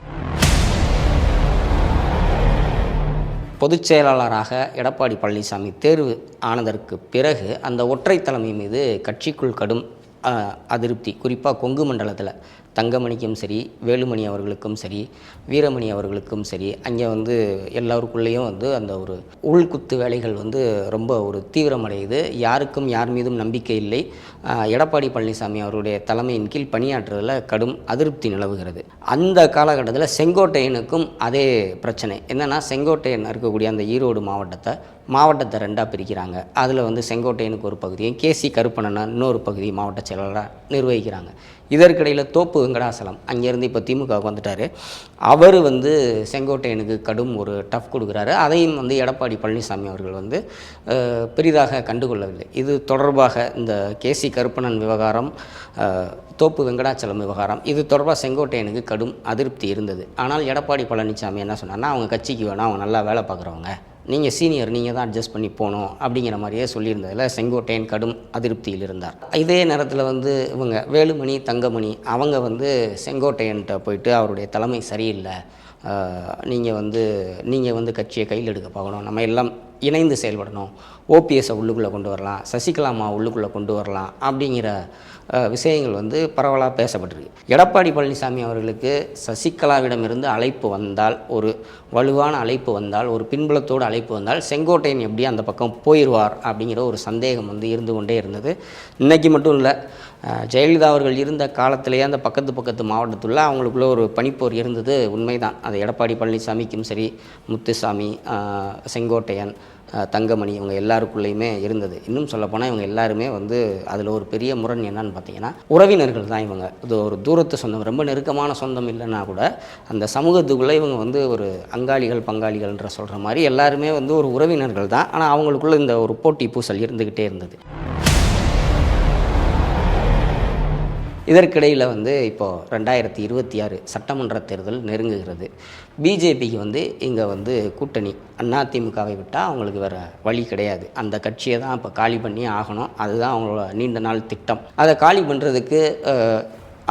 பொதுச் செயலாளராக எடப்பாடி பழனிசாமி தேர்வு ஆனதற்கு பிறகு அந்த ஒற்றை தலைமை மீது கட்சிக்குள் கடும் அதிருப்தி, குறிப்பாக கொங்கு மண்டலத்தில் தங்கமணிக்கும் சரி, வேலுமணி அவர்களுக்கும் சரி, வீரமணி அவர்களுக்கும் சரி, அங்கே வந்து எல்லோருக்குள்ளேயும் வந்து அந்த ஒரு உள்குத்து வேலைகள் வந்து ரொம்ப ஒரு தீவிரமடையுது. யாருக்கும் யார் மீதும் நம்பிக்கை இல்லை. எடப்பாடி பழனிசாமி அவருடைய தலைமையின் கீழ் பணியாற்றுவதில் கடும் அதிருப்தி நிலவுகிறது. அந்த காலகட்டத்தில் செங்கோட்டையனுக்கும் அதே பிரச்சனை. என்னென்னா, செங்கோட்டையன் இருக்கக்கூடிய அந்த ஈரோடு மாவட்டத்தை 2ஆக பிரிக்கிறாங்க. அதில் வந்து செங்கோட்டையனுக்கு ஒரு பகுதியும் கேசி கருப்பண்ணன் இன்னொரு பகுதி மாவட்ட செயலாளராக நிர்வகிக்கிறாங்க. இதற்கிடையில் தோப்பு வெங்கடாசலம் அங்கேருந்து இப்போ திமுகவுக்கு வந்துட்டார். அவர் வந்து செங்கோட்டையனுக்கு கடும் ஒரு டஃப் கொடுக்குறாரு. அதையும் வந்து எடப்பாடி பழனிசாமி அவர்கள் வந்து பெரிதாக கண்டுகொள்ளவில்லை. இது தொடர்பாக இந்த கேசி கருப்பண்ணன் விவகாரம், தோப்பு வெங்கடாச்சலம் விவகாரம், இது தொடர்பாக செங்கோட்டையனுக்கு கடும் அதிருப்தி இருந்தது. ஆனால் எடப்பாடி பழனிசாமி என்ன சொன்னார்னா, அவங்க கட்சிக்கு வேணாம், அவங்க நல்லா வேலை பார்க்குறவங்க, நீங்கள் சீனியர், நீங்கள் தான் அட்ஜஸ்ட் பண்ணி போகணும் அப்படிங்கிற மாதிரியே சொல்லியிருந்ததில் செங்கோட்டையன் கடும் அதிருப்தியில் இருந்தார். இதே நேரத்தில் வந்து இவங்க வேலுமணி, தங்கமணி அவங்க வந்து செங்கோட்டையன்கிட்ட போயிட்டு அவருடைய தலைமை சரியில்லை, நீங்கள் வந்து கட்சியை கையில் எடுக்க பார்க்கணும், நம்ம எல்லாம் இணைந்து செயல்படணும், ஓபிஎஸ்ஸை உள்ளுக்குள்ளே கொண்டு வரலாம், சசிகலாமா உள்ளுக்குள்ளே கொண்டு வரலாம் அப்படிங்கிற விஷயங்கள் வந்து பரவலாக பேசப்பட்டிருக்கு. எடப்பாடி பழனிசாமி அவர்களுக்கு சசிகலாவிடமிருந்து அழைப்பு வந்தால், ஒரு வலுவான அழைப்பு வந்தால், ஒரு பின்புலத்தோடு அழைப்பு வந்தால் செங்கோட்டையன் எப்படி அந்த பக்கம் போயிடுவார் அப்படிங்கிற ஒரு சந்தேகம் வந்து இருந்து கொண்டே இருந்தது. இன்றைக்கி மட்டும் இல்லை, ஜெயலலிதா அவர்கள் இருந்த காலத்திலேயே அந்த பக்கத்து மாவட்டத்தில் அவங்களுக்குள்ள ஒரு பனிப்போர் இருந்தது உண்மைதான். அது எடப்பாடி பழனிசாமிக்கும் சரி, முத்துசாமி, செங்கோட்டையன், தங்கமணி இவங்க எல்லாருக்குள்ளேயுமே இருந்தது. இன்னும் சொல்லப்போனால் இவங்க எல்லாருமே வந்து அதில் ஒரு பெரிய முரண் என்னன்னு பார்த்தீங்கன்னா, உறவினர்கள் தான் இவங்க. இது ஒரு தூரத்து சொந்தம், ரொம்ப நெருக்கமான சொந்தம் இல்லைன்னா கூட அந்த சமூகத்துக்குள்ளே இவங்க வந்து ஒரு அங்காளிகள் பங்காளிகள்ன்ற சொல்கிற மாதிரி எல்லாருமே வந்து ஒரு உறவினர்கள் தான். ஆனால் அவங்களுக்குள்ள இந்த ஒரு போட்டி பூசல் இருந்துக்கிட்டே இருந்தது. இதற்கிடையில் வந்து இப்போது 2026 சட்டமன்ற தேர்தல் நெருங்குகிறது. பிஜேபிக்கு வந்து இங்கே வந்து கூட்டணி அதிமுகவை விட்டால் அவங்களுக்கு வேறு வழி கிடையாது. அந்த கட்சியை தான் இப்போ காலி பண்ணி ஆகணும். அதுதான் அவங்களோட நீண்ட நாள் திட்டம். அதை காலி பண்ணுறதுக்கு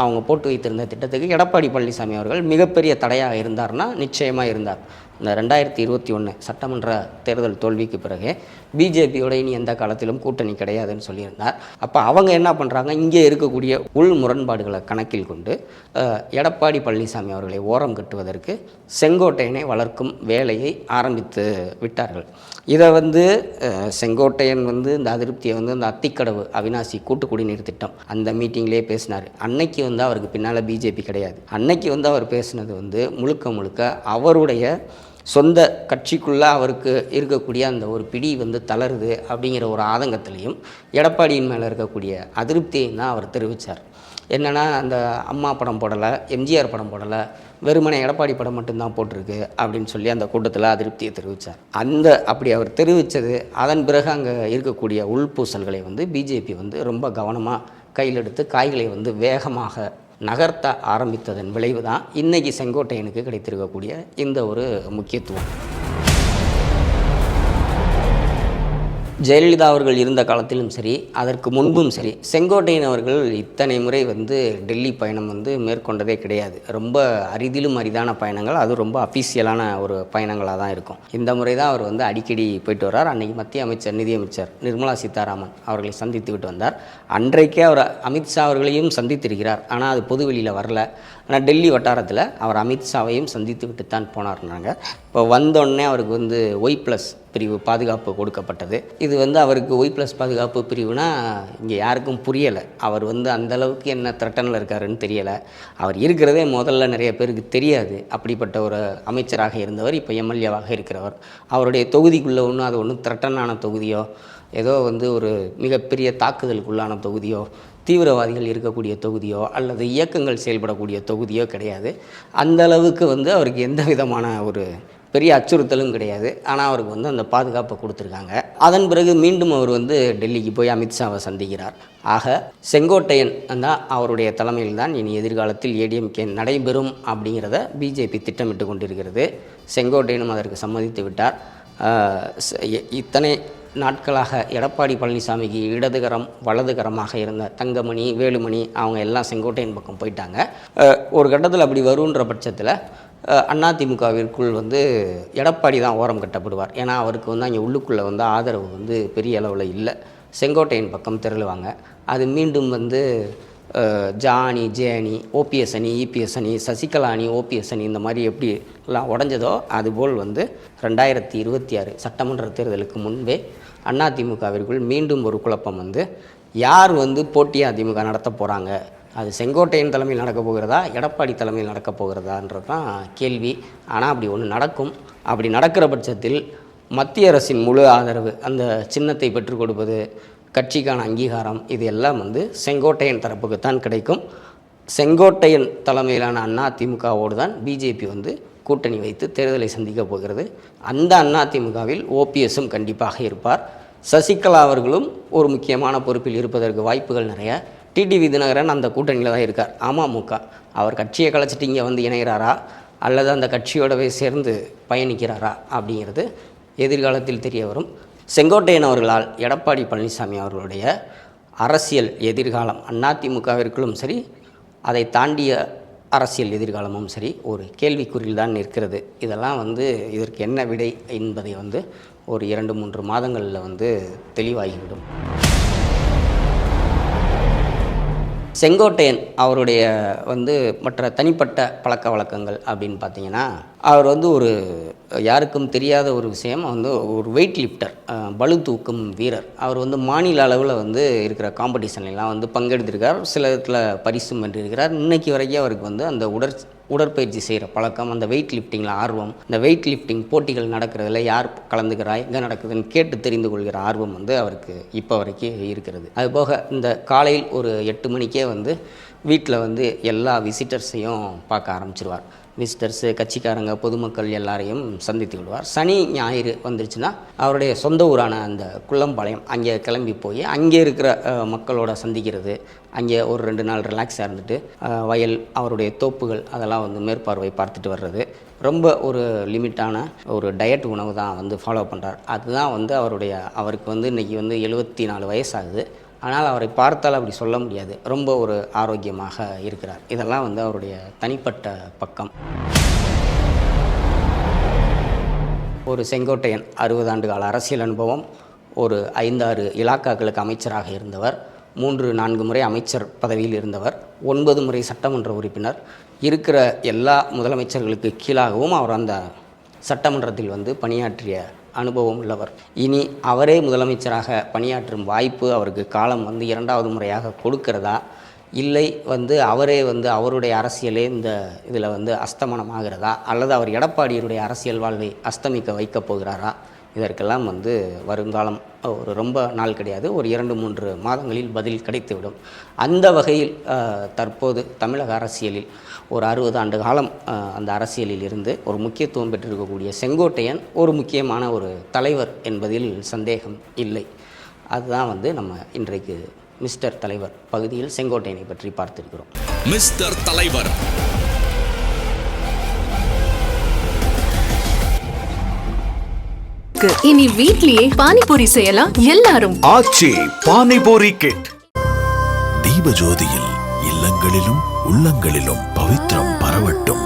அவங்க போட்டு வைத்திருந்த திட்டத்துக்கு எடப்பாடி பழனிசாமி அவர்கள் மிகப்பெரிய தடையாக இருந்தார்னா நிச்சயமாக இருந்தார். இந்த 2021 சட்டமன்ற தேர்தல் தோல்விக்கு பிறகு பிஜேபியோட இனி எந்த காலத்திலும் கூட்டணி கிடையாதுன்னு சொல்லியிருந்தார். அப்போ அவங்க என்ன பண்ணுறாங்க, இங்கே இருக்கக்கூடிய உள் முரண்பாடுகளை கணக்கில் கொண்டு எடப்பாடி பழனிசாமி அவர்களை ஓரம் கட்டுவதற்கு செங்கோட்டையனை வளர்க்கும் வேலையை ஆரம்பித்து விட்டார்கள். இதை வந்து செங்கோட்டையன் வந்து இந்த அதிருப்தியை வந்து இந்த அத்திக்கடவு அவினாசி கூட்டு குடிநீர் திட்டம் அந்த மீட்டிங்லேயே பேசினார். அன்னைக்கு வந்து அவருக்கு பின்னால் பிஜேபி கிடையாது. அன்னைக்கு வந்து அவர் பேசினது வந்து முழுக்க அவருடைய சொந்த கட்சிக்குள்ளே அவருக்கு இருக்கக்கூடிய அந்த ஒரு பிடி வந்து தளருது அப்படிங்கிற ஒரு ஆதங்கத்திலையும் எடப்பாடியின் மேலே இருக்கக்கூடிய அதிருப்தியையும் தான் அவர் தெரிவித்தார். என்னென்னா, அந்த அம்மா படம் போடலை, எம்ஜிஆர் படம் போடலை, வெறுமனே எடப்பாடி படம் மட்டும்தான் போட்டிருக்கு அப்படின்னு சொல்லி அந்த கூட்டத்தில் அதிருப்தியை தெரிவித்தார். அப்படி அவர் தெரிவித்தது, அதன் பிறகு அங்கே இருக்கக்கூடிய உள்பூசல்களை வந்து பிஜேபி வந்து ரொம்ப கவனமாக கையில் எடுத்து காய்களை வந்து வேகமாக நகர்த்த ஆரம்பித்ததன் விளைவு தான் இன்றைக்கி செங்கோட்டையனுக்கு கிடைத்திருக்கக்கூடிய இந்த ஒரு முக்கியத்துவம். ஜெயலலிதா அவர்கள் இருந்த காலத்திலும் சரி, அதற்கு முன்பும் சரி, செங்கோட்டையன் அவர்கள் இத்தனை முறை வந்து டெல்லி பயணம் வந்து மேற்கொண்டதே கிடையாது. ரொம்ப அரிதிலும் அரிதான பயணங்கள், அது ரொம்ப அஃபீஷியலான ஒரு பயணங்களாக தான் இருக்கும். இந்த முறை தான் அவர் வந்து அடிக்கடி போயிட்டு வர்றார். அன்றைக்கி மத்திய அமைச்சர், நிதியமைச்சர் நிர்மலா சீதாராமன் அவர்களை சந்தித்து விட்டு வந்தார். அன்றைக்கே அவர் அமித்ஷா அவர்களையும் சந்தித்திருக்கிறார். ஆனால் அது பொதுவெளியில் வரல. ஆனால் டெல்லி வட்டாரத்தில் அவர் அமித்ஷாவையும் சந்தித்து விட்டு தான் போனார்னாங்க. இப்போ வந்தோடனே அவருக்கு வந்து Y+ பிரிவு பாதுகாப்பு கொடுக்கப்பட்டது. இது வந்து அவருக்கு Y+ பாதுகாப்பு பிரிவுனா இங்கே யாருக்கும் புரியலை. அவர் வந்து அந்தளவுக்கு என்ன த்ரெட்டனில் இருக்காருன்னு தெரியலை. அவர் இருக்கிறதே முதல்ல நிறைய பேருக்கு தெரியாது. அப்படிப்பட்ட ஒரு அமைச்சராக இருந்தவர் இப்போ எம்எல்ஏவாக இருக்கிறவர். அவருடைய தொகுதிக்குள்ளே ஒன்றும் அது ஒன்றும் த்ரெட்டனான தொகுதியோ, ஏதோ வந்து ஒரு மிகப்பெரிய தாக்குதலுக்குள்ளான தொகுதியோ, தீவிரவாதிகள் இருக்கக்கூடிய தொகுதியோ அல்லது இயக்கங்கள் செயல்படக்கூடிய தொகுதியோ கிடையாது. அந்த அளவுக்கு வந்து அவருக்கு எந்த விதமான ஒரு பெரிய அச்சுறுத்தலும் கிடையாது. ஆனால் அவருக்கு வந்து அந்த பாதுகாப்பை கொடுத்துருக்காங்க. அதன் பிறகு மீண்டும் அவர் வந்து டெல்லிக்கு போய் அமித்ஷாவை சந்திக்கிறார். ஆக செங்கோட்டையன் தான் அவருடைய தலைமையில் தான் இனி எதிர்காலத்தில் ஏடிஎம்கே நடைபெறும் அப்படிங்கிறத பிஜேபி திட்டமிட்டு கொண்டிருக்கிறது. செங்கோட்டையனும் அதற்கு சம்மதித்து விட்டார். இத்தனை நாட்களாக எடப்பாடி பழனிசாமிக்கு இடதுகரம் வலதுகரமாக இருந்த தங்கமணி, வேலுமணி அவங்க எல்லாம் செங்கோட்டையன் பக்கம் போயிட்டாங்க. ஒரு கட்டத்தில் அப்படி வருன்ற பட்சத்தில் அதிமுகவிற்குள் வந்து எடப்பாடி தான் ஓரம் கட்டப்படுவார். ஏன்னா அவருக்கு வந்து அங்கே உள்ளுக்குள்ளே வந்து ஆதரவு வந்து பெரிய அளவில் இல்லை. செங்கோட்டையன் பக்கம் திரளுவாங்க. அது மீண்டும் வந்து ஜானி, ஜேனி, ஓபிஎஸ் அணி, இபிஎஸ் அணி, சசிகலா அணி, ஓபிஎஸ் அணி இந்த மாதிரி எப்படி எல்லாம் உடஞ்சதோ அதுபோல் வந்து 2026 சட்டமன்ற தேர்தலுக்கு முன்பே அதிமுகவிற்குள் மீண்டும் ஒரு குழப்பம் வந்து யார் வந்து போட்டியாக அதிமுக நடத்த போகிறாங்க, அது செங்கோட்டையன் தலைமையில் நடக்க போகிறதா, எடப்பாடி தலைமையில் நடக்க போகிறதான்றது தான் கேள்வி. ஆனால் அப்படி ஒன்று நடக்கும். அப்படி நடக்கிற பட்சத்தில் மத்திய அரசின் முழு ஆதரவு, அந்த சின்னத்தை பெற்றுக் கொடுப்பது, கட்சிக்கான அங்கீகாரம், இது எல்லாம் வந்து செங்கோட்டையன் தரப்புக்குத்தான் கிடைக்கும். செங்கோட்டையன் தலைமையிலான அதிமுகவோடு தான் பிஜேபி வந்து கூட்டணி வைத்து தேர்தலை சந்திக்க போகிறது. அந்த அதிமுகவில் ஓபிஎஸும் கண்டிப்பாக இருப்பார். சசிகலா அவர்களும் ஒரு முக்கியமான பொறுப்பில் இருப்பதற்கு வாய்ப்புகள் நிறைய. டிடிவி தினகரன் அந்த கூட்டணியில் தான் இருக்கார். அமமுக அவர் கட்சியை கலைச்சிட்டு இங்கே வந்து இணைகிறாரா அல்லது அந்த கட்சியோடவே சேர்ந்து பயணிக்கிறாரா அப்படிங்கிறது எதிர்காலத்தில் தெரிய வரும். செங்கோட்டையன் அவர்களால் எடப்பாடி பழனிசாமி அவர்களுடைய அரசியல் எதிர்காலம் அதிமுகவிற்குள்ளும் சரி, அதை தாண்டிய அரசியல் எதிர்காலமும் சரி ஒரு கேள்விக்குறியில் தான் நிற்கிறது. இதெல்லாம் வந்து இதற்கு என்ன விடை என்பதை வந்து ஒரு 2-3 மாதங்களில் வந்து தெளிவாகிவிடும். செங்கோட்டையன் அவருடைய மற்ற தனிப்பட்ட பழக்க வழக்கங்கள் அப்படின்னு பார்த்தீங்கன்னா, அவர் ஒரு யாருக்கும் தெரியாத ஒரு விஷயம், ஒரு வெயிட் லிஃப்டர், பளு தூக்கும் வீரர். அவர் மாநில அளவில் இருக்கிற காம்படிஷன்லாம் பங்கெடுத்திருக்கார். சில இடத்துல பரிசும் வென்றிருக்கிறார். இன்னைக்கு வரைக்கும் அவருக்கு அந்த உடற்பயிற்சி செய்கிற பழக்கம், அந்த வெயிட் லிஃப்டிங்கில் ஆர்வம், இந்த வெயிட் லிஃப்டிங் போட்டிகள் நடக்கிறதுல யார் கலந்துக்கிறா, எங்கே நடக்குதுன்னு கேட்டு தெரிந்து கொள்கிற ஆர்வம் அவருக்கு இப்போ வரைக்கும் இருக்கிறது. அதுபோக இந்த காலையில் ஒரு 8 மணிக்கே வீட்டில் எல்லா விசிட்டர்ஸையும் பார்க்க ஆரம்பிச்சிருவார். விசிட்டர்ஸு, கட்சிக்காரங்க, பொதுமக்கள் எல்லாரையும் சந்தித்து விடுவார். சனி ஞாயிறு வந்துருச்சுன்னா அவருடைய சொந்த ஊரான அந்த குள்ளம்பாளையம் அங்கே கிளம்பி போய் அங்கே இருக்கிற மக்களோட சந்திக்கிறது, அங்கே ஒரு 2 நாள் ரிலாக்ஸாக இருந்துட்டு வயல், அவருடைய தோப்புகள் அதெல்லாம் மேற்பார்வை பார்த்துட்டு வர்றது. ரொம்ப ஒரு லிமிட்டான ஒரு டயட் உணவு தான் ஃபாலோ பண்ணுறார். அதுதான் அவருக்கு இன்றைக்கி 74 வயசாகுது. ஆனால் அவரை பார்த்தால் அப்படி சொல்ல முடியாது, ரொம்ப ஒரு ஆரோக்கியமாக இருக்கிறார். இதெல்லாம் அவருடைய தனிப்பட்ட பக்கம். ஒரு செங்கோட்டையன் 60 ஆண்டு கால அரசியல் அனுபவம், ஒரு 5-6 இலாக்காக்களுக்கு அமைச்சராக இருந்தவர், 3-4 முறை அமைச்சர் பதவியில் இருந்தவர், 9 முறை சட்டமன்ற உறுப்பினர். இருக்கிற எல்லா முதலமைச்சர்களுக்கு கீழாகவும் அவர் அந்த சட்டமன்றத்தில் பணியாற்றிய அனுபவம் உள்ளவர். இனி அவரே முதலமைச்சராக பணியாற்றும் வாய்ப்பு அவருக்கு காலம் 2வது முறையாக கொடுக்கிறதா, இல்லை அவரே அவருடைய அரசியலே இந்த இதில் அஸ்தமனமாகிறதா, அல்லது அவர் எடப்பாடியுடைய அரசியல் வாழ்வை அஸ்தமிக்க வைக்கப் போகிறாரா, இதற்கெல்லாம் வருங்காலம் ஒரு ரொம்ப நாள் கிடையாது, ஒரு 2-3 மாதங்களில் பதில் கிடைத்துவிடும். அந்த வகையில் தற்போது தமிழக அரசியலில் ஒரு 60 ஆண்டு காலம் அந்த அரசியலில் இருந்து ஒரு முக்கியத்துவம் பெற்றிருக்கக்கூடிய செங்கோட்டையன் ஒரு முக்கியமான ஒரு தலைவர் என்பதில் சந்தேகம் இல்லை. அதுதான் நம்ம இன்றைக்கு மிஸ்டர் தலைவர் பகுதியில் செங்கோட்டையனை பற்றி பார்த்திருக்கிறோம். மிஸ்டர் தலைவர். இனி வீட்லயே பானிபூரி செய்யலாம் எல்லாரும். ஆச்சி பானிபூரி கிட். தீபஜோதியில் இல்லங்களிலும் உள்ளங்களிலும் பவித்ரம் பரவட்டும்.